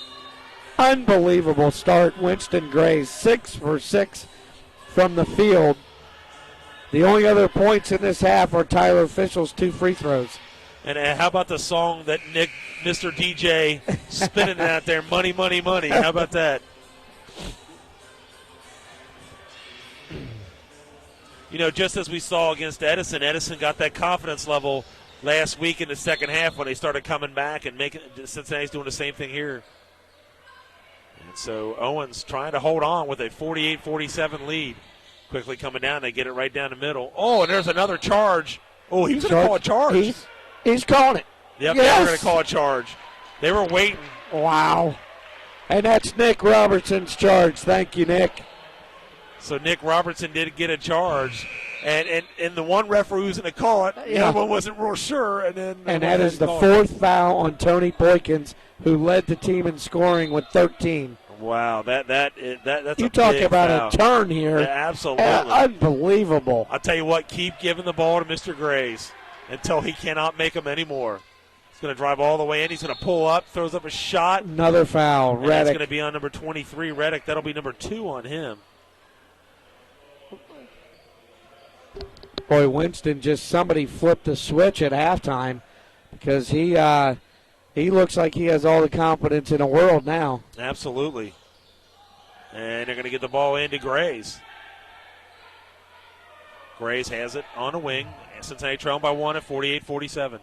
start. Winston Grays, 6 for 6 from the field. The only other points in this half are Tyler Fischel's 2 free throws. And how about the song that Nick, Mr. DJ, spinning out there, money, money, money. How about that? You know, just as we saw against Edison, Edison got that confidence level last week in the second half when they started coming back and making Cincinnati's doing the same thing here. And so Owens trying to hold on with a 48-47 lead. Quickly coming down, they get it right down the middle. Oh, and there's another charge. Oh, he was going to call a charge. He's calling it. Yep, yes. They were going to call a charge. They were waiting. Wow. And that's Nick Robertson's charge. Thank you, Nick. So Nick Robertson did get a charge. And the one referee who's going to call it, the other one wasn't real sure. And that is the 4th foul on Tony Boykins, who led the team in scoring with 13. Wow, that's you a talk big about foul. A turn here. Yeah, absolutely. Unbelievable. I'll tell you what, keep giving the ball to Mr. Grays until he cannot make them anymore. He's going to drive all the way in. He's going to pull up, throws up a shot. Another foul. And that's going to be on number 23, Reddick. That'll be number 2 on him. Boy, Winston, just somebody flipped the switch at halftime because he looks like he has all the confidence in the world now. Absolutely. And they're going to get the ball into Grays. Grays has it on a wing. Cincinnati trailing by 1 at 48-47.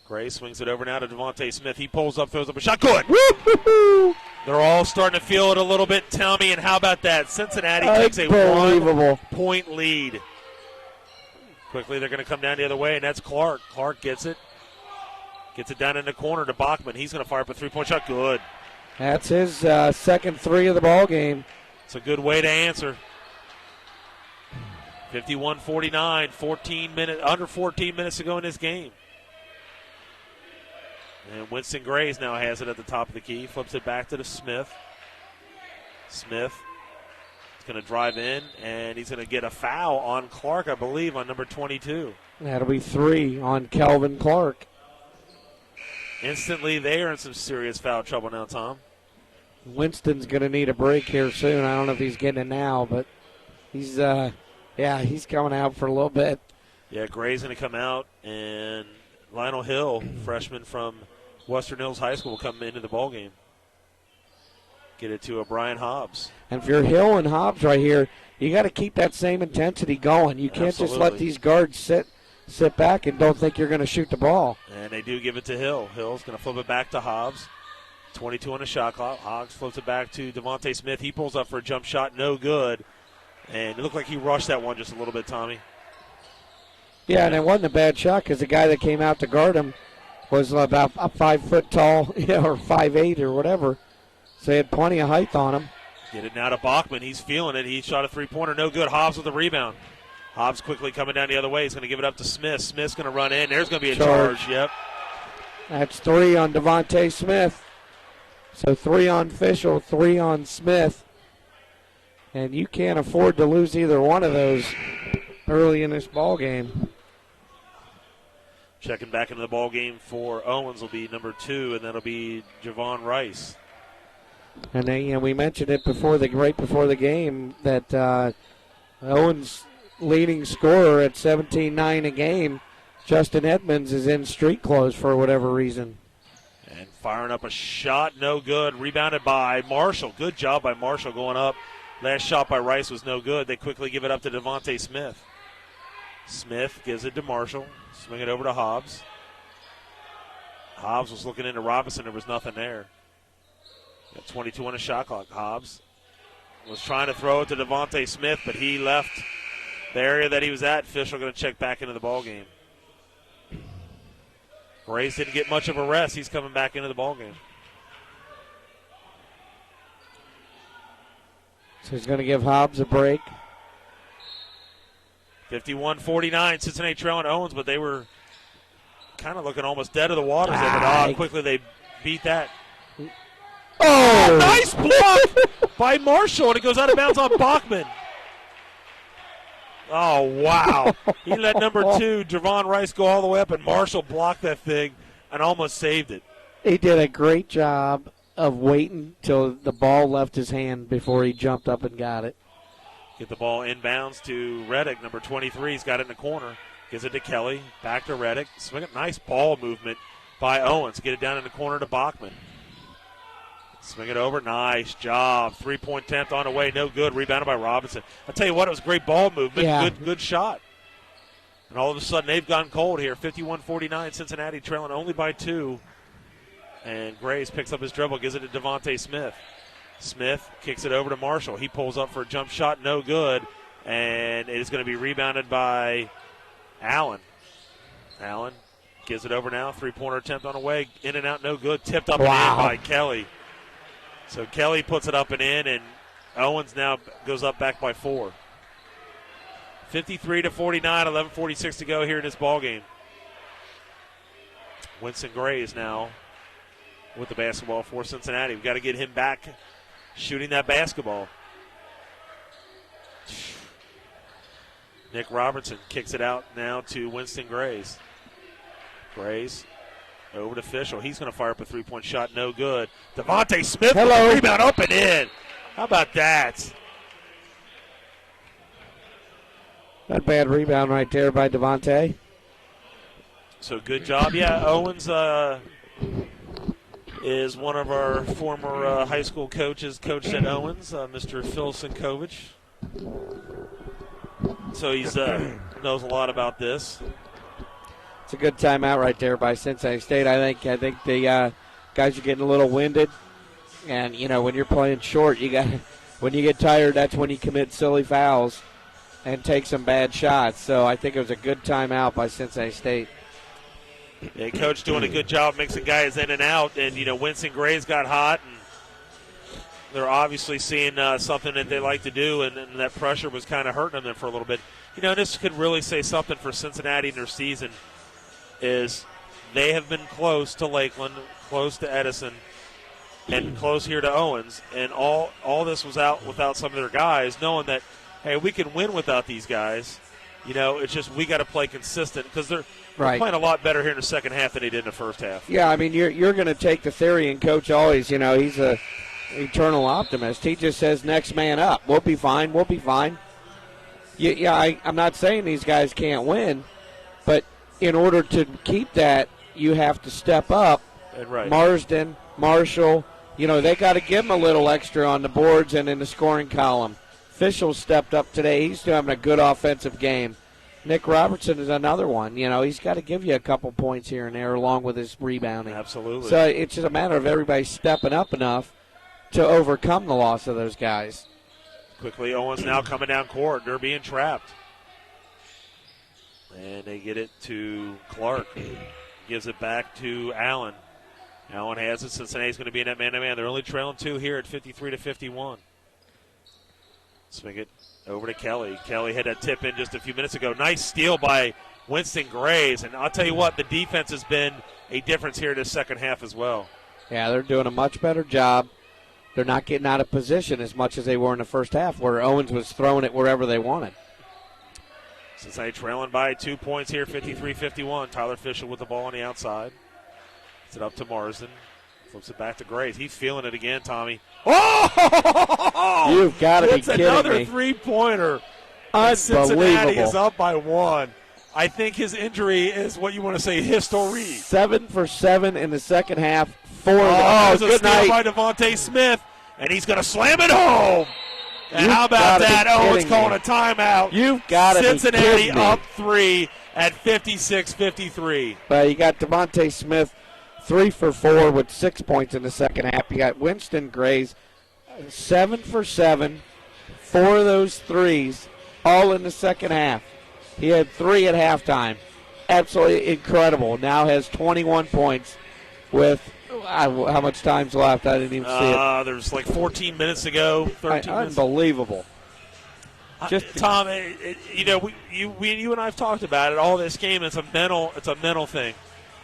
Grays swings it over now to Devontae Smith. He pulls up, throws up a shot. Good. Woo-hoo-hoo. They're all starting to feel it a little bit, Tommy. And how about that? Cincinnati takes a 1-point lead. Quickly, they're going to come down the other way, and that's Clark. Clark gets it. Gets it down in the corner to Bachman. He's going to fire up a 3-point shot. Good. That's his second 3 of the ball game. It's a good way to answer. 51-49, under 14 minutes to go in this game. And Winston Grays now has it at the top of the key. Flips it back to the Smith. Smith is going to drive in, and he's going to get a foul on Clark, I believe, on number 22. That'll be 3 on Kelvin Clark. Instantly, they are in some serious foul trouble now, Tom. Winston's going to need a break here soon. I don't know if he's getting it now, but he's coming out for a little bit. Yeah, Gray's going to come out, and Lionel Hill, freshman from Western Hills High School, will come into the ballgame. Get it to Brian Hobbs. And if you're Hill and Hobbs right here, you got to keep that same intensity going. You can't just let these guards sit back and don't think you're going to shoot the ball. And they do give it to Hill. Hill's going to flip it back to Hobbs. 22 on the shot clock. Hobbs flips it back to Devontae Smith. He pulls up for a jump shot. No good. And it looked like he rushed that one just a little bit, Tommy. Yeah, and it wasn't a bad shot because the guy that came out to guard him was about 5 foot tall, or 5'8" or whatever. So he had plenty of height on him. Get it now to Bachman. He's feeling it. He shot a 3-pointer. No good. Hobbs with the rebound. Hobbs quickly coming down the other way. He's going to give it up to Smith. Smith's going to run in. There's going to be a charge. Yep. That's 3 on Devontae Smith. So 3 on Fischel, 3 on Smith. And you can't afford to lose either one of those early in this ball game. Checking back into the ball game for Owens will be number 2, and that'll be Javon Rice. And then, we mentioned it right before the game that Owens' leading scorer at 17-9 a game, Justin Edmonds, is in street clothes for whatever reason. And firing up a shot, no good. Rebounded by Marshall. Good job by Marshall going up. Last shot by Rice was no good. They quickly give it up to Devontae Smith. Smith gives it to Marshall. Swing it over to Hobbs. Hobbs was looking into Robinson. There was nothing there. Got 22 on the shot clock. Hobbs was trying to throw it to Devontae Smith, but he left the area that he was at. Fischel going to check back into the ball game. Grays didn't get much of a rest. He's coming back into the ball game. So he's going to give Hobbs a break. 51-49, Cincinnati trailing Owens, but they were kind of looking almost dead of the water. How quickly they beat that. Oh, nice block by Marshall, and it goes out of bounds on Bachman. Oh, wow. He let number 2, Javon Rice, go all the way up, and Marshall blocked that thing and almost saved it. He did a great job of waiting till the ball left his hand before he jumped up and got it. Get the ball inbounds to Reddick, number 23. He's got it in the corner. Gives it to Kelly. Back to Reddick. Swing it. Nice ball movement by Owens. Get it down in the corner to Bachman. Swing it over. Nice job. 3-point attempt on the way. No good. Rebounded by Robinson. I'll tell you what, it was great ball movement. Yeah. Good shot. And all of a sudden, they've gone cold here. 51-49. Cincinnati trailing only by 2. And Graves picks up his dribble. Gives it to Devontae Smith. Smith kicks it over to Marshall. He pulls up for a jump shot. No good. And it is going to be rebounded by Allen. Allen gives it over now. 3-pointer attempt on the way. In and out, no good. Tipped up and in by Kelly. So Kelly puts it up and in, and Owens now goes up back by 4. 53-49, 11:46 to go here in this ball game. Winston Graves now with the basketball for Cincinnati. We've got to get him back shooting that basketball. Nick Robertson kicks it out now to Winston Graves. Graves over to Fischel. He's going to fire up a 3-point shot. No good. Devontae Smith with the rebound up and in. How about that? Not a bad rebound right there by Devontae. So good job. Yeah, Owens is one of our former high school coaches, coached at Owens, Mr. Phil Sinkovich. So he knows a lot about this. It's a good timeout right there by Cincinnati State. I think the guys are getting a little winded, and when you're playing short, when you get tired, that's when you commit silly fouls and take some bad shots. So I think it was a good timeout by Cincinnati State. Yeah, coach doing a good job mixing guys in and out, and Winston Graves got hot, and they're obviously seeing something that they like to do, and that pressure was kind of hurting them for a little bit. This could really say something for Cincinnati in their season. Is they have been close to Lakeland, close to Edison, and close here to Owens, and all this was out without some of their guys, knowing that, hey, we can win without these guys. It's just we got to play consistent because they're playing a lot better here in the second half than they did in the first half. Yeah, I mean, you're going to take the theory, and Coach always, he's a eternal optimist. He just says next man up. We'll be fine. We'll be fine. I'm not saying these guys can't win, but in order to keep that, you have to step up. And Marsden, Marshall, they got to give them a little extra on the boards and in the scoring column. Fischel stepped up today. He's having a good offensive game. Nick Robertson is another one. He's got to give you a couple points here and there along with his rebounding. Absolutely. So it's just a matter of everybody stepping up enough to overcome the loss of those guys. Quickly, Owens now coming down court. They're being trapped. And they get it to Clark. Gives it back to Allen. Allen has it. Cincinnati's going to be in that man-to-man. They're only trailing 2 here at 53-51. Swing it over to Kelly. Kelly had that tip in just a few minutes ago. Nice steal by Winston Graves. And I'll tell you what, the defense has been a difference here this second half as well. Yeah, they're doing a much better job. They're not getting out of position as much as they were in the first half, where Owens was throwing it wherever they wanted. Cincinnati trailing by 2 points here, 53-51. Tyler Fischel with the ball on the outside. Gets it up to Marsden. Flips it back to Graves. He's feeling it again, Tommy. Oh! You've got to be kidding me. It's another three-pointer. Unbelievable. Cincinnati is up by 1. I think his injury is what you want to say, history. 7 for 7 in the second half. There's a steal by Devontae Smith, and he's going to slam it home. And how about that? Owens calling a timeout. You've got to Cincinnati up 3 at 56-53. You got Devontae Smith 3 for 4 with 6 points in the second half. You got Winston Graves 7 for 7, 4 of those threes, all in the second half. He had 3 at halftime. Absolutely incredible. Now has 21 points with how much time's left? I didn't even see it. There's like 14 minutes to go. 13 unbelievable. Just Tom, you and I have talked about it. All this game, it's a mental thing.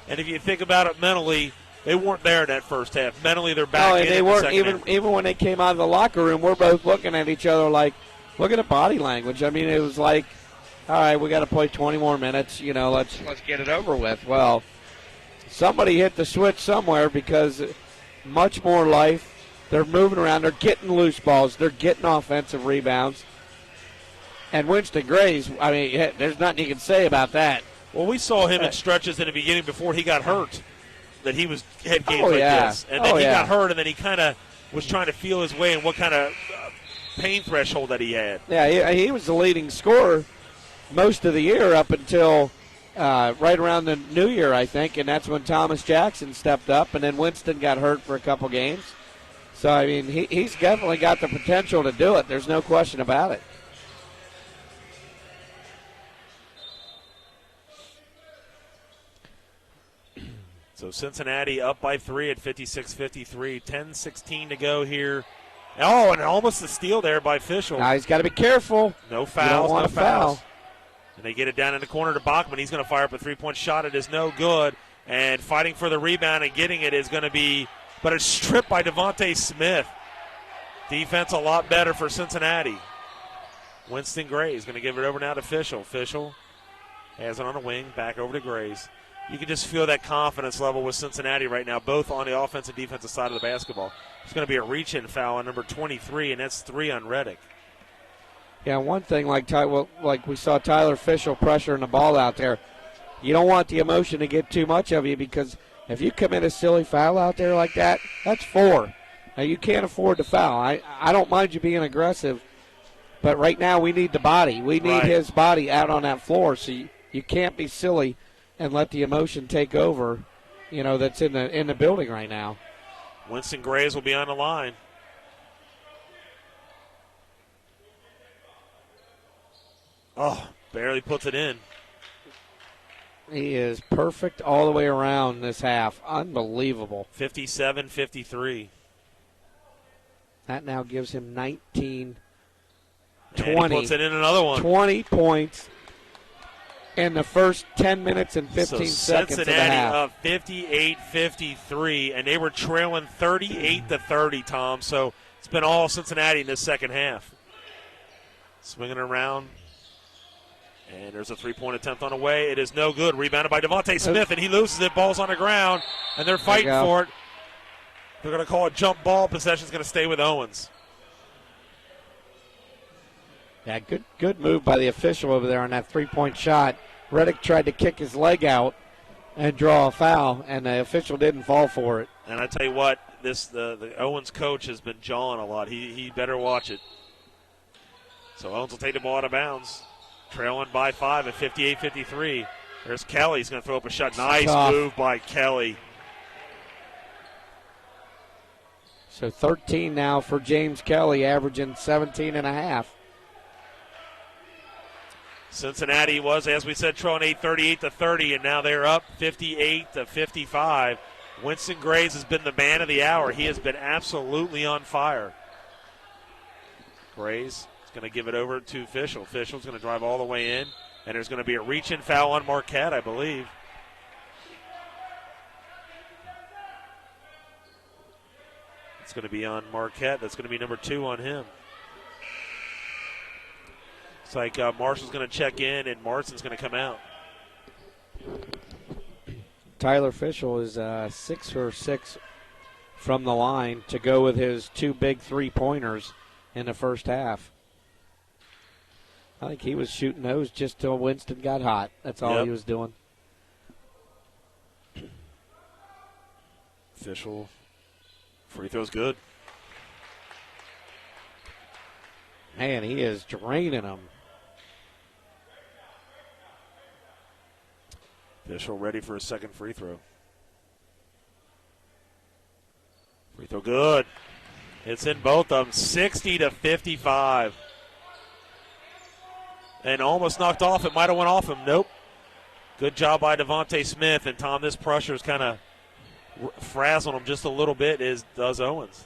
And if you think about it mentally, they weren't there in that first half. Mentally, they're back. They weren't even when they came out of the locker room. We're both looking at each other like, look at the body language. I mean, it was like, all right, we got to play 20 more minutes. Let's get it over with. Well, somebody hit the switch somewhere because much more life. They're moving around. They're getting loose balls. They're getting offensive rebounds. And Winston Gray's, I mean, there's nothing you can say about that. Well, we saw him in stretches in the beginning before he got hurt, that he had games like this. And then he got hurt, and then he kind of was trying to feel his way and what kind of pain threshold that he had. Yeah, he was the leading scorer most of the year up until right around the New Year, I think, and that's when Thomas Jackson stepped up, and then Winston got hurt for a couple games. So, I mean, he's definitely got the potential to do it. There's no question about it. So Cincinnati up by 3 at 56-53. 10-16 to go here. Oh, and almost a steal there by Fischel. Now he's got to be careful. No fouls, no fouls. And they get it down in the corner to Bachman. He's going to fire up a three-point shot. It is no good. And fighting for the rebound and getting it is going to be, but it's stripped by Devontae Smith. Defense a lot better for Cincinnati. Winston Gray is going to give it over now to Fischel. Fischel has it on a wing, back over to Grays. You can just feel that confidence level with Cincinnati right now, both on the offensive and defensive side of the basketball. It's going to be a reach-in foul on number 23, and that's 3 on Reddick. Yeah, one thing like we saw Tyler Fischel pressuring the ball out there, you don't want the emotion to get too much of you, because if you commit a silly foul out there like that, that's 4. Now, you can't afford to foul. I don't mind you being aggressive, but right now we need the body. We need his body out on that floor, so you can't be silly and let the emotion take over, that's in the building right now. Winston Grays will be on the line. Oh, barely puts it in. He is perfect all the way around this half. Unbelievable. 57-53. That now gives him 19, and 20. He puts it in another one. 20 points in the first 10 minutes and 15 seconds of the half. Cincinnati up 58-53, and they were trailing 38-30, Tom. So it's been all Cincinnati in this second half. Swinging around, and there's a three-point attempt on the way. It is no good. Rebounded by Devontae Smith, and he loses it. Ball's on the ground, and they're fighting for it. They're going to call it jump ball. Possession's going to stay with Owens. Yeah, good move by the official over there on that three-point shot. Reddick tried to kick his leg out and draw a foul, and the official didn't fall for it. And I tell you what, the Owens coach has been jawing a lot. He better watch it. So Owens will take the ball out of bounds, trailing by 5 at 58-53. There's Kelly. He's going to throw up a shot. Nice move by Kelly. So 13 now for James Kelly, averaging 17 and a half. Cincinnati was, as we said, trailing 38-30, and now they're up 58-55. Winston Grays has been the man of the hour. He has been absolutely on fire. Grays is going to give it over to Fischel. Fischel's going to drive all the way in, and there's going to be a reach-in foul on Marquette, I believe. It's going to be on Marquette. That's going to be number 2 on him. It's like Marshall's going to check in and Marston's going to come out. Tyler Fischel is 6 for 6 from the line to go with his 2 big three-pointers in the first half. I think he was shooting those just till Winston got hot. That's all he was doing. Fischel, free throw's good. Man, he is draining them. Fischel ready for a second free throw. Free throw good. It's in both of them, 60-55. And almost knocked off. It might have went off him. Nope. Good job by Devontae Smith. And, Tom, this pressure is kind of frazzling him just a little bit, as does Owens.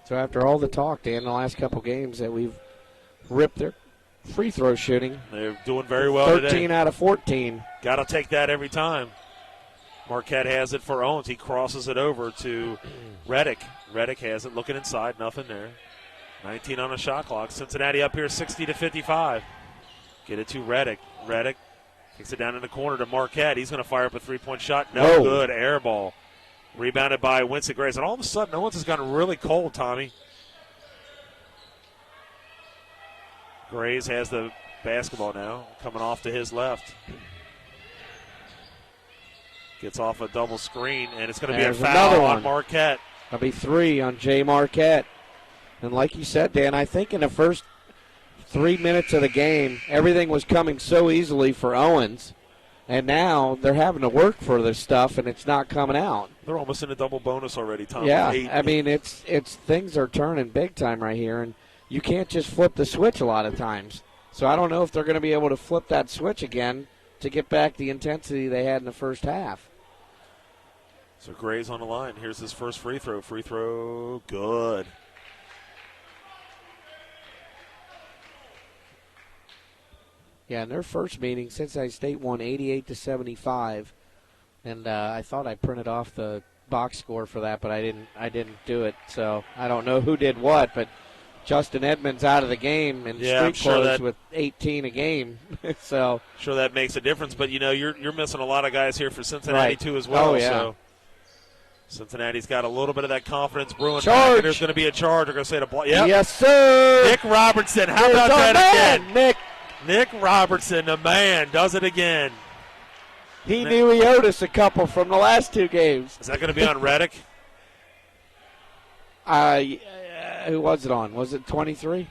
So after all the talk, Dan, the last couple games that we've ripped their free throw shooting, they're doing very well 13 today. 13 out of 14. Got to take that every time. Marquette has it for Owens. He crosses it over to Reddick. Reddick has it, looking inside, nothing there. 19 on the shot clock. Cincinnati up here 60-55. Get it to Reddick. Reddick kicks it down in the corner to Marquette. He's going to fire up a three-point shot. No good. Air ball. Rebounded by Winston Grays. And all of a sudden, Owens has gotten really cold, Tommy. Grays has the basketball now, coming off to his left. Gets off a double screen, and it's going to be a foul on Marquette. That'll be 3 on Jay Marquette. And like you said, Dan, I think in the first 3 minutes of the game, everything was coming so easily for Owens. And now they're having to work for this stuff, and it's not coming out. They're almost in a double bonus already, Tom. Yeah, I mean, it's things are turning big time right here, and you can't just flip the switch a lot of times. So I don't know if they're going to be able to flip that switch again to get back the intensity they had in the first half. So Gray's on the line. Here's his first free throw. Free throw, good. Yeah, in their first meeting, Cincinnati State won 88-75, and I thought I printed off the box score for that, but I didn't do it. So I don't know who did what, but Justin Edmonds out of the game in street clothes with 18 a game. So sure that makes a difference, but you know you're missing a lot of guys here for Cincinnati too as well. Oh yeah. So Cincinnati's got a little bit of that confidence brewing. Charge. There's going to be a charge. They're going to say to block. Yep. Yes, sir. Nick Robertson. How about that again? Nick Robertson, the man, does it again. He knew he owed us a couple from the last 2 games. Is that going to be on Reddick? Who was it on? Was it 23?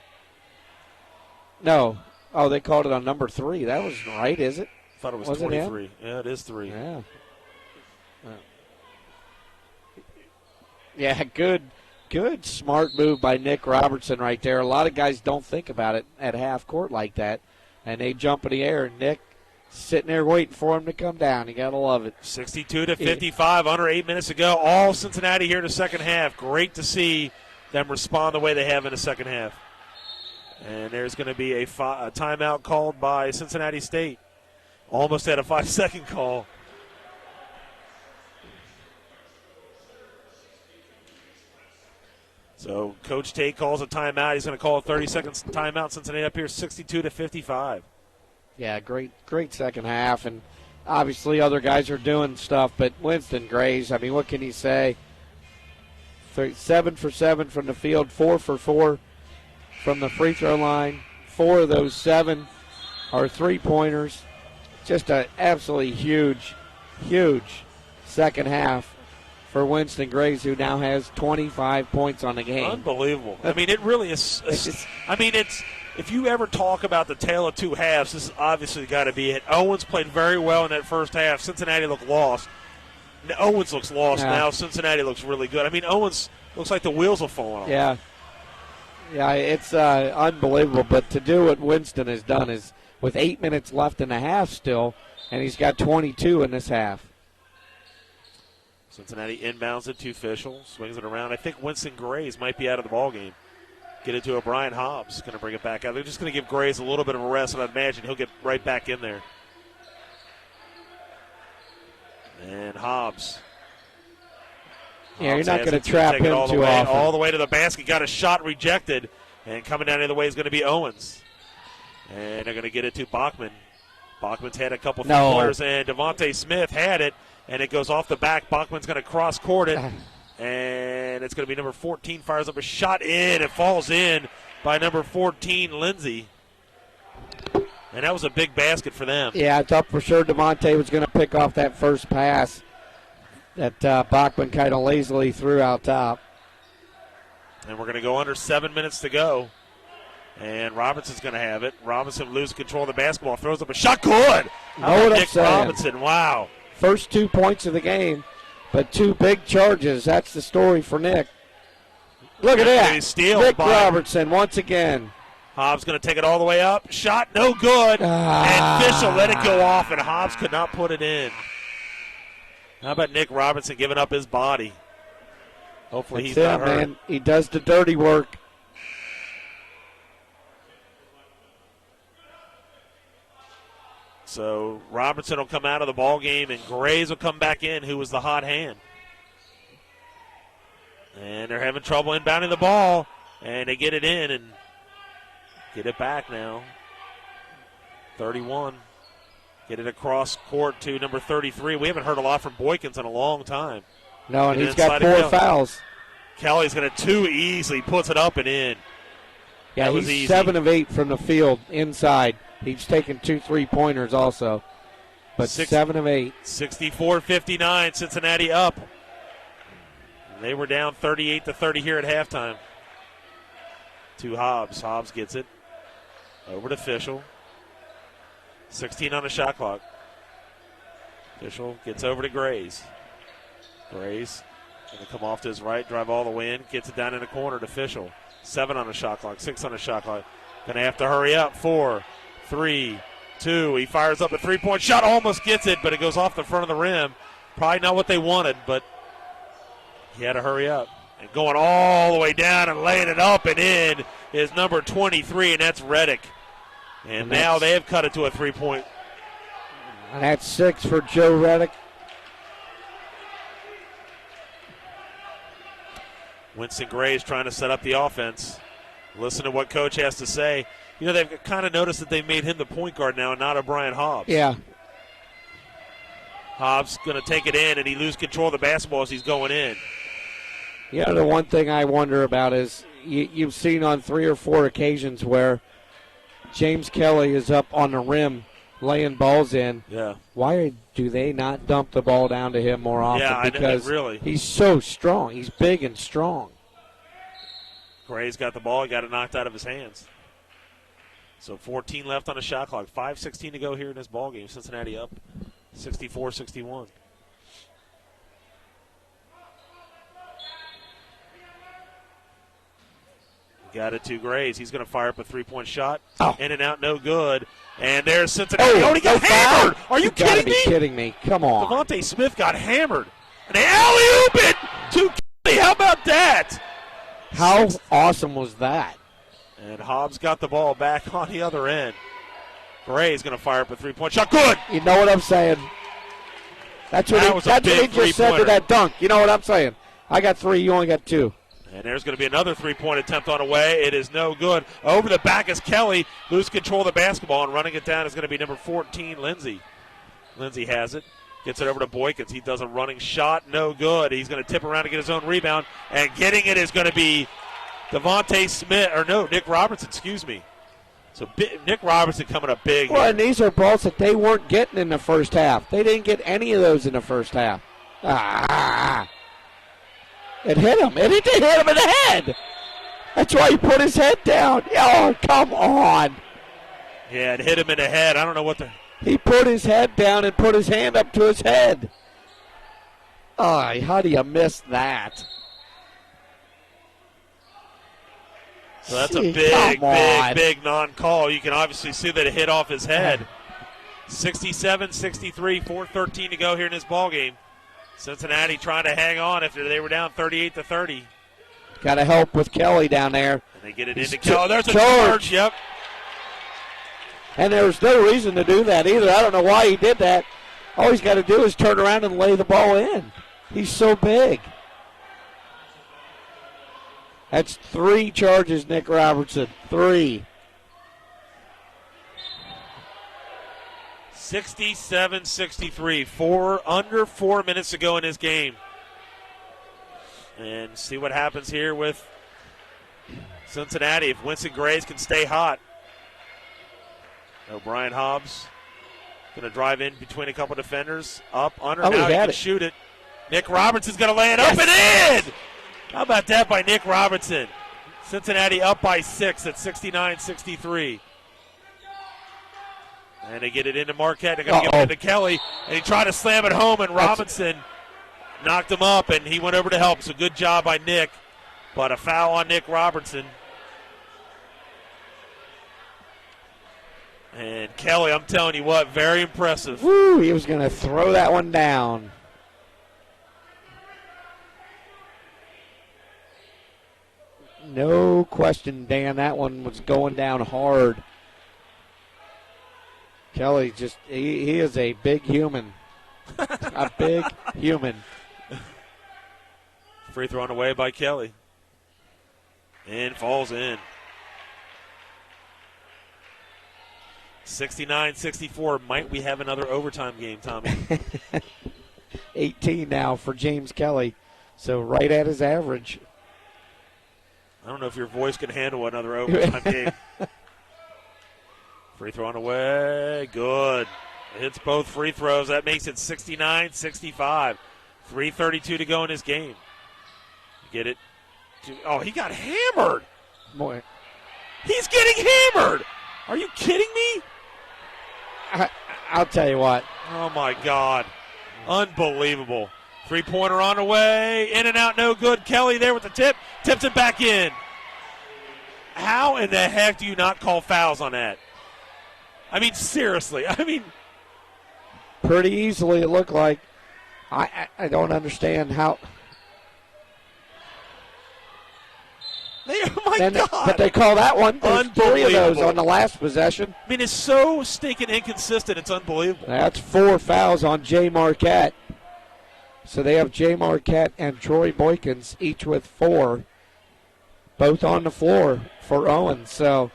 No. Oh, they called it on number 3. That was right, is it? I thought it was 23. Yeah, it is 3. Yeah. Yeah, good smart move by Nick Robertson right there. A lot of guys don't think about it at half court like that, and they jump in the air, and Nick sitting there waiting for him to come down. You got to love it. 62-55, under 8 minutes to go. All Cincinnati here in the second half. Great to see them respond the way they have in the second half. And there's going to be a timeout called by Cincinnati State. Almost had a 5-second call. So Coach Tate calls a timeout. He's going to call a 30-second timeout. Cincinnati up here 62-55. Yeah, great second half. And obviously other guys are doing stuff, but Winston Grays, I mean, what can you say? 7 for 7 from the field, 4 for 4 from the free throw line. 4 of those 7 are three-pointers. Just an absolutely huge second half for Winston Grays, who now has 25 points on the game. Unbelievable. I mean, it really is. If you ever talk about the tale of 2 halves, this is obviously got to be it. Owens played very well in that first half. Cincinnati looked lost. Owens looks lost now. Cincinnati looks really good. I mean, Owens looks like the wheels have fallen off. Yeah. Yeah, it's unbelievable. But to do what Winston has done is with 8 minutes left in the half still, and he's got 22 in this half. Cincinnati inbounds it to Fischel, swings it around. I think Winston Grays might be out of the ballgame. Get it to O'Brien Hobbs. Going to bring it back out. They're just going to give Grays a little bit of a rest, and I'd imagine he'll get right back in there. And Hobbs. Yeah, you're not going to trap him too often. All the way to the basket. Got a shot rejected. And coming down the other way is going to be Owens. And they're going to get it to Bachman. Bachman's had a couple three-pointers, and Devontae Smith had it. And it goes off the back. Bachman's going to cross-court it. And it's going to be number 14. Fires up a shot in. It falls in by number 14, Lindsey. And that was a big basket for them. Yeah, I thought for sure Devontae was going to pick off that first pass that Bachman kind of lazily threw out top. And we're going to go under 7 minutes to go. And Robinson's going to have it. Robinson loses control of the basketball. Throws up a shot. Good. Nick Robinson. Wow. First 2 points of the game, but 2 big charges. That's the story for Nick. Look at that. Nick Robertson once again. Hobbs going to take it all the way up. Shot no good. And Fischel let it go off, and Hobbs could not put it in. How about Nick Robinson giving up his body? Hopefully he's not hurt. Man. He does the dirty work. So Robertson will come out of the ball game, and Grays will come back in, who was the hot hand. And they're having trouble inbounding the ball, and they get it in and get it back now. 31. Get it across court to number 33. We haven't heard a lot from Boykins in a long time. No, and he's got 4 fouls. Kelly's going to too easily puts it up and in. Yeah, he's 7 of 8 from the field inside. He's taken 2 3-pointers also. But 7 of 8. 64-59, Cincinnati up. They were down 38-30 here at halftime. To Hobbs. Hobbs gets it. Over to Fischel. 16 on the shot clock. Fischel gets over to Grays. Grays going to come off to his right, drive all the way in, gets it down in the corner to Fischel. 7 on the shot clock, 6 on the shot clock. Going to have to hurry up. 4, 3, 2. He fires up a 3-point shot, almost gets it, but it goes off the front of the rim. Probably not what they wanted, but he had to hurry up. And going all the way down and laying it up and in is number 23, and that's Reddick. And now they have cut it to a 3-point. And that's 6 for Joe Reddick. Winston Gray's trying to set up the offense. Listen to what Coach has to say. You know, they've kind of noticed that they made him the point guard now and not O'Brien Hobbs. Yeah. Hobbs going to take it in, and he loses control of the basketball as he's going in. You know, the one thing I wonder about is you've seen on 3 or 4 occasions where James Kelly is up on the rim laying balls in. Yeah. Why do they not dump the ball down to him more often? Yeah, because really. He's so strong. He's big and strong. Gray's got the ball. He got it knocked out of his hands. So 14 left on the shot clock. 5:16 to go here in this ball game. Cincinnati up 64-61. Got it to Grays. He's going to fire up a 3-point shot. Oh. In and out, no good. And there's Cincinnati. Oh, he got hammered. Are you kidding me? Kidding me. Come on. Devontae Smith got hammered. And they alley-oop it to Kelly. How about that? How awesome was that? And Hobbs got the ball back on the other end. Gray's going to fire up a 3-point shot. Good. You know what I'm saying? That's what he just said to that dunk. You know what I'm saying? I got 3. You only got 2. And there's going to be another 3-point attempt on the way. It is no good. Over the back is Kelly. Lose control of the basketball, and running it down is going to be number 14, Lindsey. Lindsey has it. Gets it over to Boykins. He does a running shot. No good. He's going to tip around to get his own rebound. And getting it is going to be Nick Robertson, excuse me. So Nick Robertson coming up big. Well, and these are balls that they weren't getting in the first half. They didn't get any of those in the first half. It hit him. It hit him in the head. That's why he put his head down. Oh, come on. Yeah, it hit him in the head. I don't know what the... He put his head down and put his hand up to his head. Oh, how do you miss that? So that's a big non-call. You can obviously see that it hit off his head. 67-63, 4:13 to go here in this ballgame. Cincinnati trying to hang on after they were down 38-30. Got to help with Kelly down there. And they get it into Kelly. There's a charge. Yep. And there's no reason to do that either. I don't know why he did that. All he's got to do is turn around and lay the ball in. He's so big. That's 3 charges, Nick Robertson. 3. 67-63. Under 4 minutes to go in this game. And see what happens here with Cincinnati if Winston Grays can stay hot. O'Brien Hobbs going to drive in between a couple defenders. Up, under. Now he can shoot it. Nick Robinson's going to lay it up and in. How about that by Nick Robinson? Cincinnati up by 6 at 69-63. And they get it into Marquette. They're going to give it into Kelly. And he tried to slam it home, and Robinson knocked him up, and he went over to help. So good job by Nick. But a foul on Nick Robertson. And Kelly, I'm telling you what, very impressive. Woo, he was going to throw that one down. No question, Dan, that one was going down hard. Kelly he is a big human. A big human. Free throw on the way by Kelly. And falls in. 69-64. Might we have another overtime game, Tommy? 18 now for James Kelly. So right at his average. I don't know if your voice can handle another overtime game. Free throw on the way. Good. Hits both free throws. That makes it 69-65. 3:32 to go in this game. Get it. Oh, he got hammered. Boy. He's getting hammered. Are you kidding me? I'll tell you what. Oh, my God. Unbelievable. Three-pointer on the way. In and out, no good. Kelly there with the tip. Tips it back in. How in the heck do you not call fouls on that? I mean, seriously. I mean. Pretty easily it looked like. I don't understand how. Oh, my God. But they call that one. There's 3 of those on the last possession. I mean, it's so stinking inconsistent. It's unbelievable. That's 4 fouls on Jay Marquette. So they have Jay Marquette and Troy Boykins, each with 4, both on the floor for Owens. So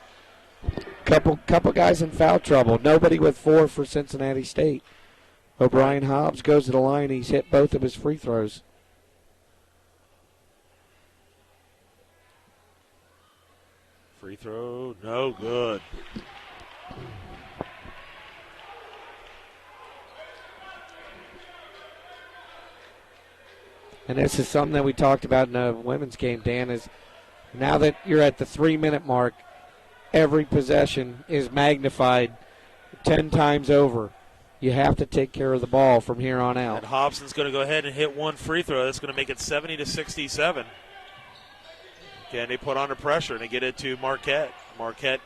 couple guys in foul trouble. Nobody with 4 for Cincinnati State. O'Brien Hobbs goes to the line. He's hit both of his free throws. Free throw, no good. And this is something that we talked about in the women's game, Dan, is now that you're at the 3-minute mark, every possession is magnified 10 times over. You have to take care of the ball from here on out. And Hobson's going to go ahead and hit 1 free throw. That's going to make it 70-67. Again, they put on the pressure and they get it to Marquette. Marquette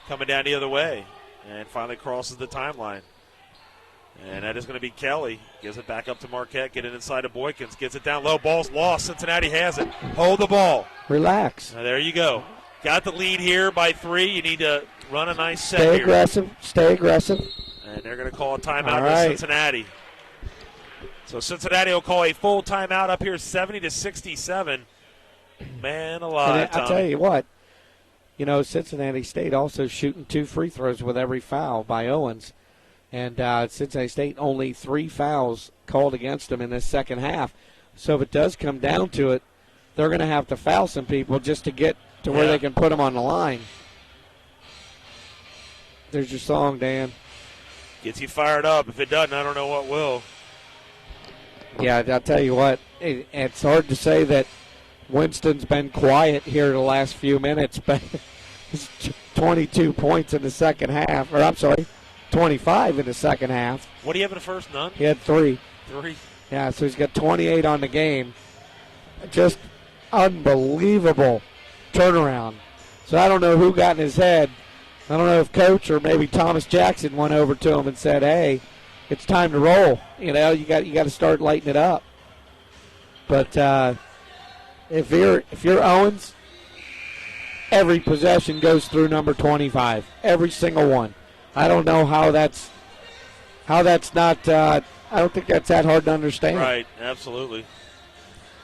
coming down the other way and finally crosses the timeline. And that is going to be Kelly. Gives it back up to Marquette. Get it inside of Boykins. Gets it down low. Ball's lost. Cincinnati has it. Hold the ball. Relax. Now, there you go. Got the lead here by 3. You need to run a nice set Stay here. aggressive. Stay aggressive. And they're going to call a timeout to Cincinnati. So Cincinnati will call a full timeout up here, 70-67. Man alive, I'll tell you what. You know, Cincinnati State also shooting 2 free throws with every foul by Owens. And Cincinnati State only 3 fouls called against them in this second half. So if it does come down to it, they're going to have to foul some people just to get to where they can put them on the line. There's your song, Dan. Gets you fired up. If it doesn't, I don't know what will. Yeah, I'll tell you what. It's hard to say that Winston's been quiet here the last few minutes, but it's 22 points in the second half. Or I'm sorry, 25 in the second half. What do you have in the first? None? He had 3. 3? Yeah, so he's got 28 on the game. Just unbelievable turnaround. So I don't know who got in his head. I don't know if Coach or maybe Thomas Jackson went over to him and said, "Hey, it's time to roll. You know, you got to start lighting it up." But if you're Owens, every possession goes through number 25, every single one. I don't know how that's not. I don't think that's that hard to understand. Right, absolutely.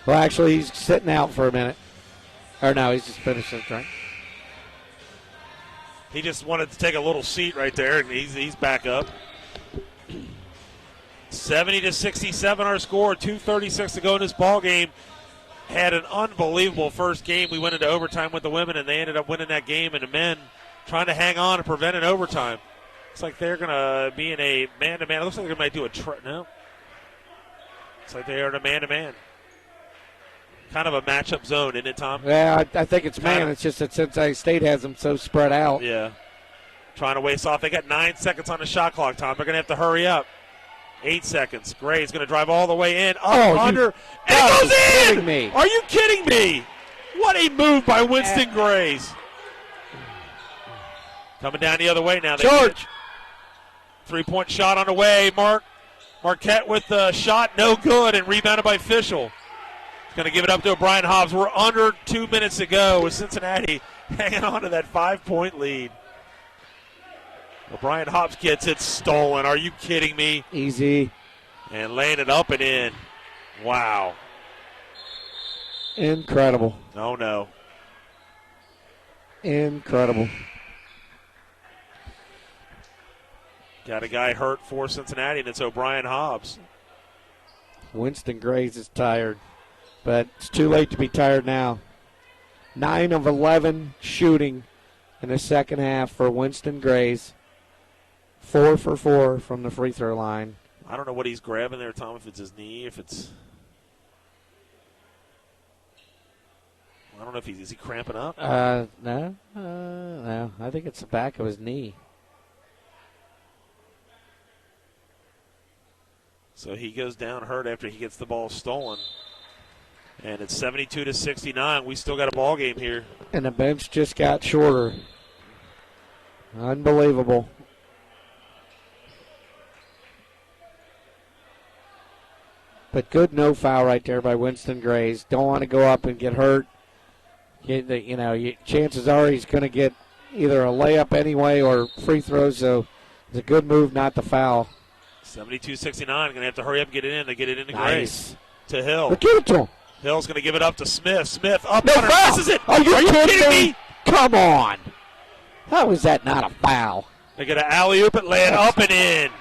Well, actually, he's sitting out for a minute. Or no, he's just finishing the drink. He just wanted to take a little seat right there, and he's back up. 70-67 our score, 2:36 to go in this ball game. Had an unbelievable first game. We went into overtime with the women, and they ended up winning that game, and the men trying to hang on and prevent an overtime. Looks like they're going to be in a man-to-man. It looks like they might do a no. Looks like they are in a man-to-man. Kind of a matchup zone, isn't it, Tom? Yeah, I think it's man. It's just that Cincinnati State has them so spread out. Yeah. Trying to waste off. They got 9 seconds on the shot clock, Tom. They're going to have to hurry up. 8 seconds. Gray's going to drive all the way in. Under. And it goes in! Kidding me. Are you kidding me? What a move by Winston Grays. Coming down the other way now. George. 3-point shot on the way. Marquette with the shot. No good. And rebounded by Fischel. Going to give it up to O'Brien Hobbs. We're under 2 minutes to go with Cincinnati hanging on to that 5-point lead. O'Brien Hobbs gets it stolen. Are you kidding me? Easy. And laying it up and in. Wow. Incredible. Oh, no. Incredible. Got a guy hurt for Cincinnati, and it's O'Brien Hobbs. Winston Grays is tired. but it's too late to be tired now. 9 of 11 shooting in the second half for Winston Grays. 4 for 4 from the free throw line. I don't know what he's grabbing there, Tom, if it's his knee, if it's... I don't know if is he cramping up? No. No. I think it's the back of his knee. So he goes down hurt after he gets the ball stolen. And it's 72-69. We still got a ball game here. And the bench just got shorter. Unbelievable. But good no foul right there by Winston Grays. Don't want to go up and get hurt. Chances are he's going to get either a layup anyway or free throws, so it's a good move not to foul. 72-69. Going to have to hurry up and get it in. They get it into Nice. Grace. To Hill. But give it to him. Hill's going to give it up to Smith. Smith up No on her. foul. Misses it. Are you kidding me? Come on. How is that not a foul? They're going to alley-oop it, lay it up and in.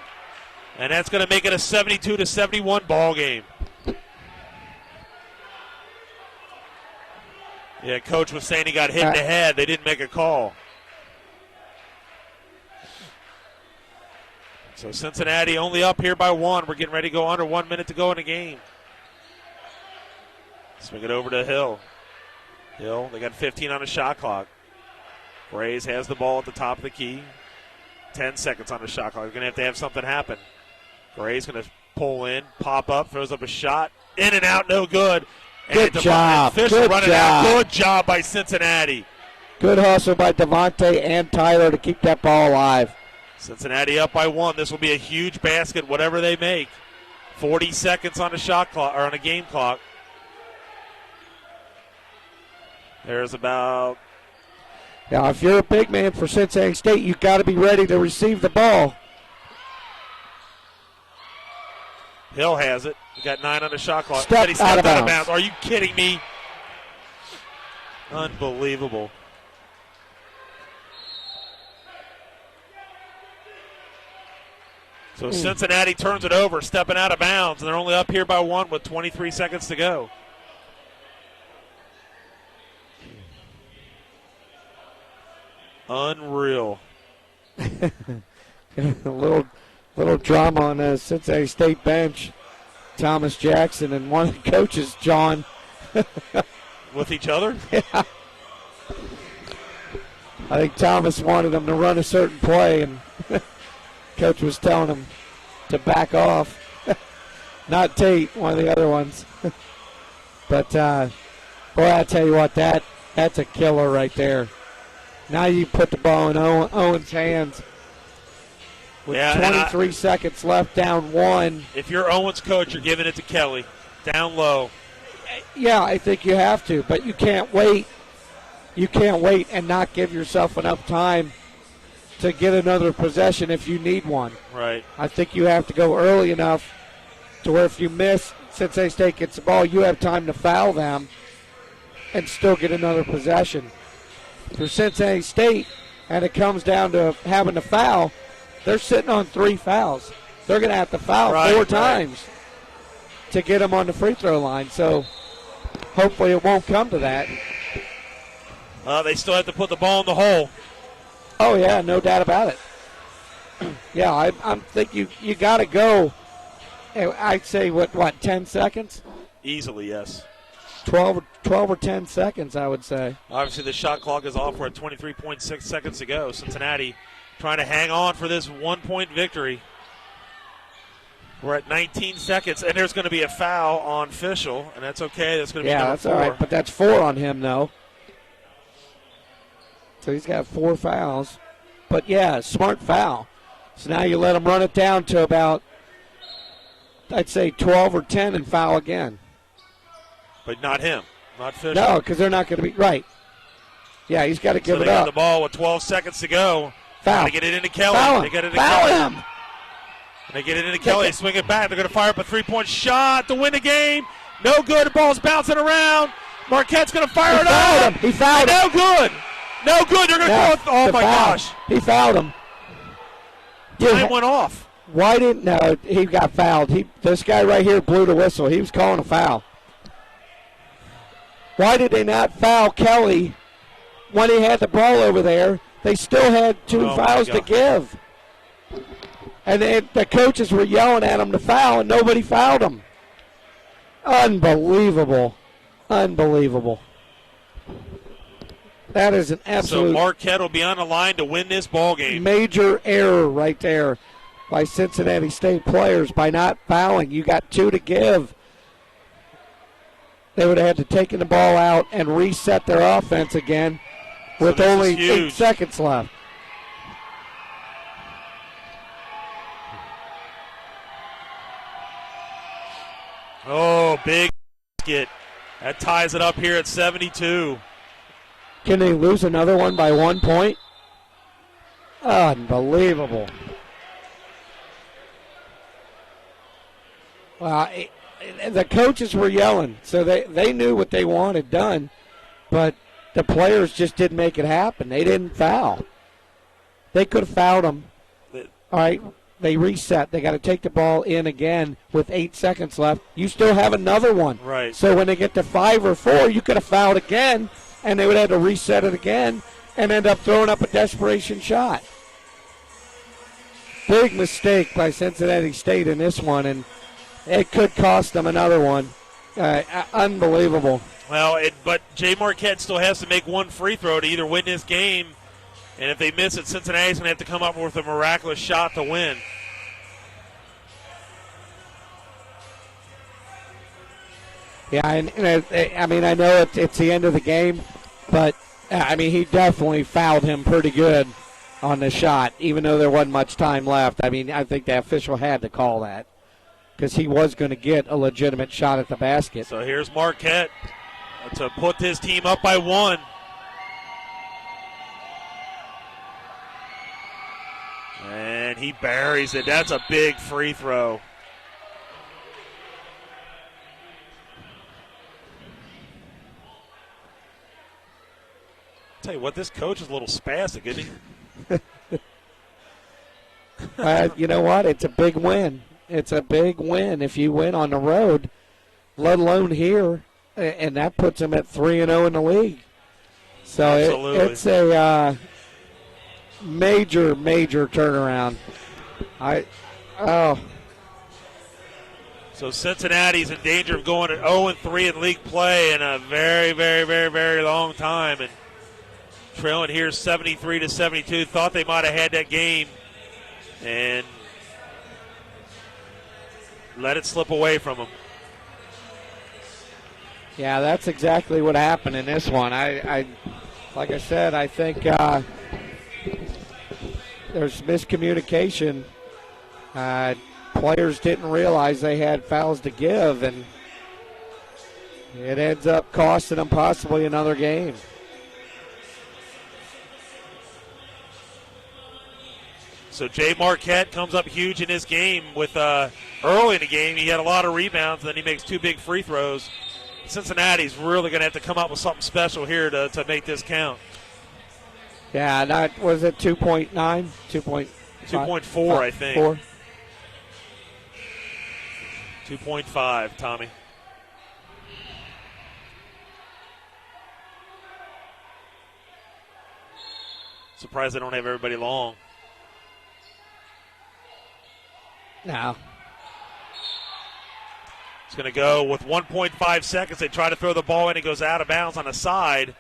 And that's going to make it a 72-71 ball game. Yeah, Coach was saying he got hit in the head. They didn't make a call. So Cincinnati only up here by 1. We're getting ready to go under 1 minute to go in the game. Swing it over to Hill. Hill, they got 15 on the shot clock. Grays has the ball at the top of the key. 10 seconds on the shot clock. They're going to have something happen. Grays going to pull in, pop up, throws up a shot. In and out, no good. Good job. Fisher running out. Good job by Cincinnati. Good hustle by Devontae and Tyler to keep that ball alive. Cincinnati up by 1. This will be a huge basket, whatever they make. 40 seconds on the shot clock, or on a game clock. There's about... Now, if you're a big man for Cincinnati State, you've got to be ready to receive the ball. Hill has it. He got 9 on the shot clock. Stepped out of bounds. Are you kidding me? Unbelievable. So Cincinnati turns it over, stepping out of bounds, and they're only up here by 1 with 23 seconds to go. Unreal. A little drama on the Cincinnati State bench. Thomas Jackson and one of the coaches, John. With each other? Yeah. I think Thomas wanted them to run a certain play, and coach was telling him to back off. Not Tate, one of the other ones. But, boy, I tell you what, that's a killer right there. Now you put the ball in Owens' hands. With 23 seconds left, down 1. If you're Owens' coach, you're giving it to Kelly. Down low. Yeah, I think you have to, but you can't wait. You can't wait and not give yourself enough time to get another possession if you need one. Right. I think you have to go early enough to where if you miss, Cincinnati State gets the ball, you have time to foul them and still get another possession. For Cincinnati State, and it comes down to having to foul, they're sitting on 3 fouls. They're going to have to foul 4 times to get them on the free throw line. So hopefully it won't come to that. They still have to put the ball in the hole. Oh, yeah, no doubt about it. Yeah, I think you got to go, I'd say, what, 10 seconds? Easily, yes. 12 or 10 seconds, I would say. Obviously, the shot clock is off. We're at 23.6 seconds to go. Cincinnati trying to hang on for this 1-point victory. We're at 19 seconds, and there's going to be a foul on Fischel, and that's okay. That's going to be number 4. All right, but that's 4 on him, though. So he's got 4 fouls. But, yeah, smart foul. So now you let him run it down to about, I'd say, 12 or 10 and foul again. But not him, not Fischel. No, because they're not going to be right. Yeah, he's got to give it up. They got the ball with 12 seconds to go. Foul. Got to get it into Kelly. Foul They got it into Foul Kelly. him. They get it into Kelly. They swing it back. They're going to fire up a 3-point shot to win the game. No good. The ball's bouncing around. Marquette's going to fire it up. He fouled him. No good. No good. They're going to call it. Oh, my gosh. He fouled him. Time went off. Why didn't he got fouled? This guy right here blew the whistle. He was calling a foul. Why did they not foul Kelly when he had the ball over there? They still had two fouls to give. And the coaches were yelling at him to foul, and nobody fouled him. Unbelievable. Unbelievable. That is an absolute. So Marquette will be on the line to win this ball game. Major error right there by Cincinnati State players by not fouling. You got two to give. They would have had to take the ball out and reset their offense again with only 8 seconds left. Oh, big basket. That ties it up here at 72. Can they lose another one by 1 point? Unbelievable. Well, the coaches were yelling, so they knew what they wanted done, but the players just didn't make it happen. They didn't foul. They could have fouled them. All right, they reset. They got to take the ball in again with 8 seconds left. You still have another one. Right. So when they get to 5 or 4, you could have fouled again, and they would have to reset it again and end up throwing up a desperation shot. Big mistake by Cincinnati State in this one, and it could cost them another one. Unbelievable. Well, but Jay Marquette still has to make one free throw to either win this game, and if they miss it, Cincinnati's going to have to come up with a miraculous shot to win. Yeah, and I mean, I know it's the end of the game, but, I mean, he definitely fouled him pretty good on the shot, even though there wasn't much time left. I mean, I think the official had to call that because he was going to get a legitimate shot at the basket. So here's Marquette to put his team up by 1. And he buries it. That's a big free throw. Tell you what, this coach is a little spastic, isn't he? You know what? It's a big win. It's a big win if you win on the road, let alone here, and that puts them at 3-0 in the league. So it's a major turnaround. So Cincinnati's in danger of going at 0-3 in league play in a very, very, very, very long time, and trailing here 73-72. Thought they might have had that game and let it slip away from them. Yeah, that's exactly what happened in this one. I like I said, I think there's miscommunication. Players didn't realize they had fouls to give, and it ends up costing them possibly another game. So Jay Marquette comes up huge in this game with early in the game. He had a lot of rebounds, and then he makes 2 big free throws. Cincinnati's really going to have to come up with something special here to make this count. Yeah, that was it 2.9? 2.4, I think. 4. 2.5, Tommy. Surprised they don't have everybody long. No. It's going to go with 1.5 seconds. They try to throw the ball in. It goes out of bounds on the side.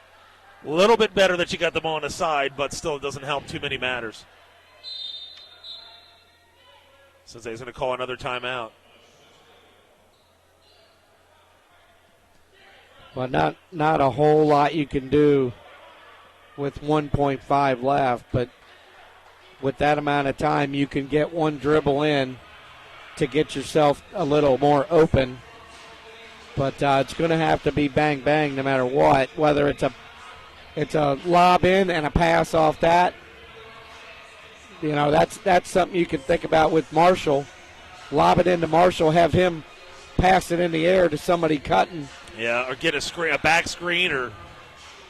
A little bit better that you got the ball on the side, but still it doesn't help too many matters. Cincinnati's going to call another timeout. Well, not a whole lot you can do with 1.5 left, but with that amount of time, you can get one dribble in to get yourself a little more open. But it's going to have to be bang bang no matter what. Whether it's a lob in and a pass off that, you know, that's something you can think about with Marshall. Lob it into Marshall, have him pass it in the air to somebody cutting. Yeah, or get a back screen, or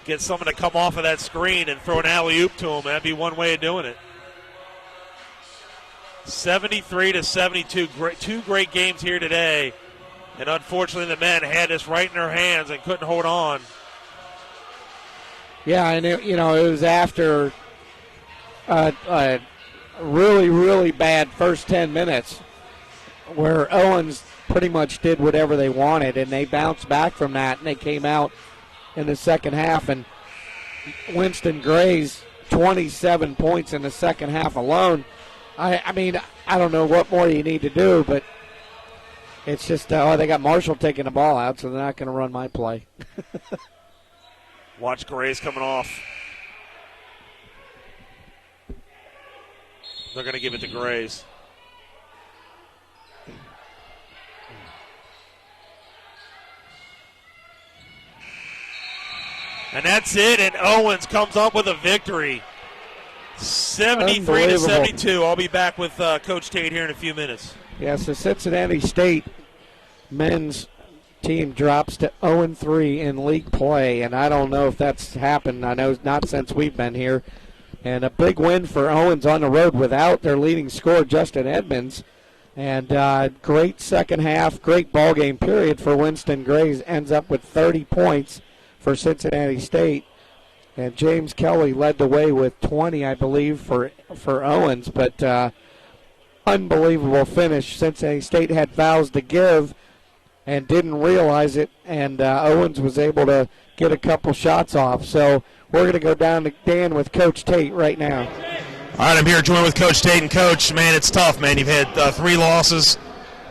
get someone to come off of that screen and throw an alley-oop to him. That'd be one way of doing it. 73-72, two great games here today. And unfortunately, the men had this right in their hands and couldn't hold on. Yeah, and it was after a really, really bad first 10 minutes where Owens pretty much did whatever they wanted, and they bounced back from that, and they came out in the second half. And Winston Gray's 27 points in the second half alone. I mean, I don't know what more you need to do, but it's just, they got Marshall taking the ball out, so they're not going to run my play. Watch Gray's coming off. They're going to give it to Grays. And that's it, and Owens comes up with a victory. 73-72. I'll be back with Coach Tate here in a few minutes. Yeah, so Cincinnati State men's team drops to 0-3 in league play, and I don't know if that's happened. I know not since we've been here. And a big win for Owens on the road without their leading scorer, Justin Edmonds. And great second half, great ball game period for Winston Grays. Ends up with 30 points for Cincinnati State. And James Kelly led the way with 20, I believe, for Owens. But unbelievable finish. Cincinnati State had fouls to give and didn't realize it. And Owens was able to get a couple shots off. So we're going to go down to Dan with Coach Tate right now. All right, I'm here joined with Coach Tate. And, Coach, man, it's tough, man. You've had 3 losses,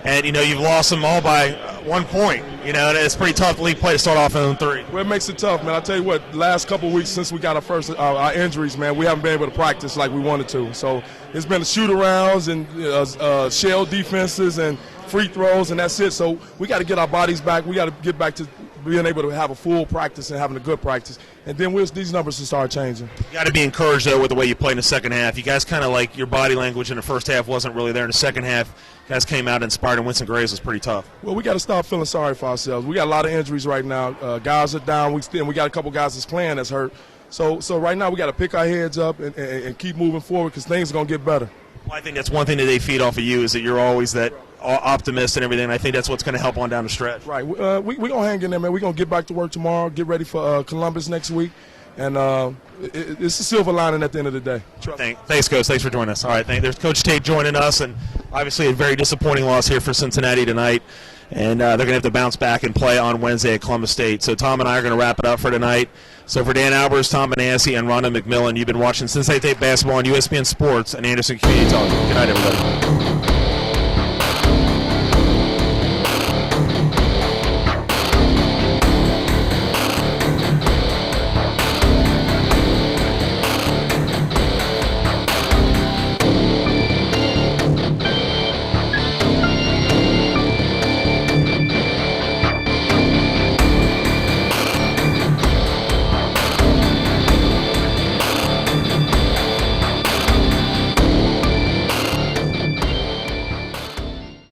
and, you've lost them all by 1 point. And it's pretty tough league play to start off in 3. Well, it makes it tough, man. I tell you what, the last couple of weeks since we got our injuries, man, we haven't been able to practice like we wanted to. So it's been the shoot-arounds and shell defenses and free throws, and that's it. So we got to get our bodies back. We got to get back to being able to have a full practice and having a good practice. And then these numbers will start changing. You got to be encouraged, though, with the way you played in the second half. You guys kind of like your body language in the first half wasn't really there. In the second half, you guys came out inspired, and Winston Grays was pretty tough. Well, we got to stop feeling sorry for ourselves. We got a lot of injuries right now. Guys are down. We got a couple guys that's playing that's hurt. So right now we got to pick our heads up and keep moving forward because things are going to get better. Well, I think that's one thing that they feed off of you is that you're always that optimist and everything. And I think that's what's going to help on down the stretch. Right. We're going to hang in there, man. We're going to get back to work tomorrow, get ready for Columbus next week. And it's a silver lining at the end of the day. Thanks, Coach. Thanks for joining us. All right, there's Coach Tate joining us, and obviously a very disappointing loss here for Cincinnati tonight. And they're going to have to bounce back and play on Wednesday at Columbus State. So Tom and I are going to wrap it up for tonight. So for Dan Albers, Tom Benassi, and Rhonda McMillan, you've been watching Cincinnati State basketball on USPN Sports and Anderson Community Television. Good night, everybody.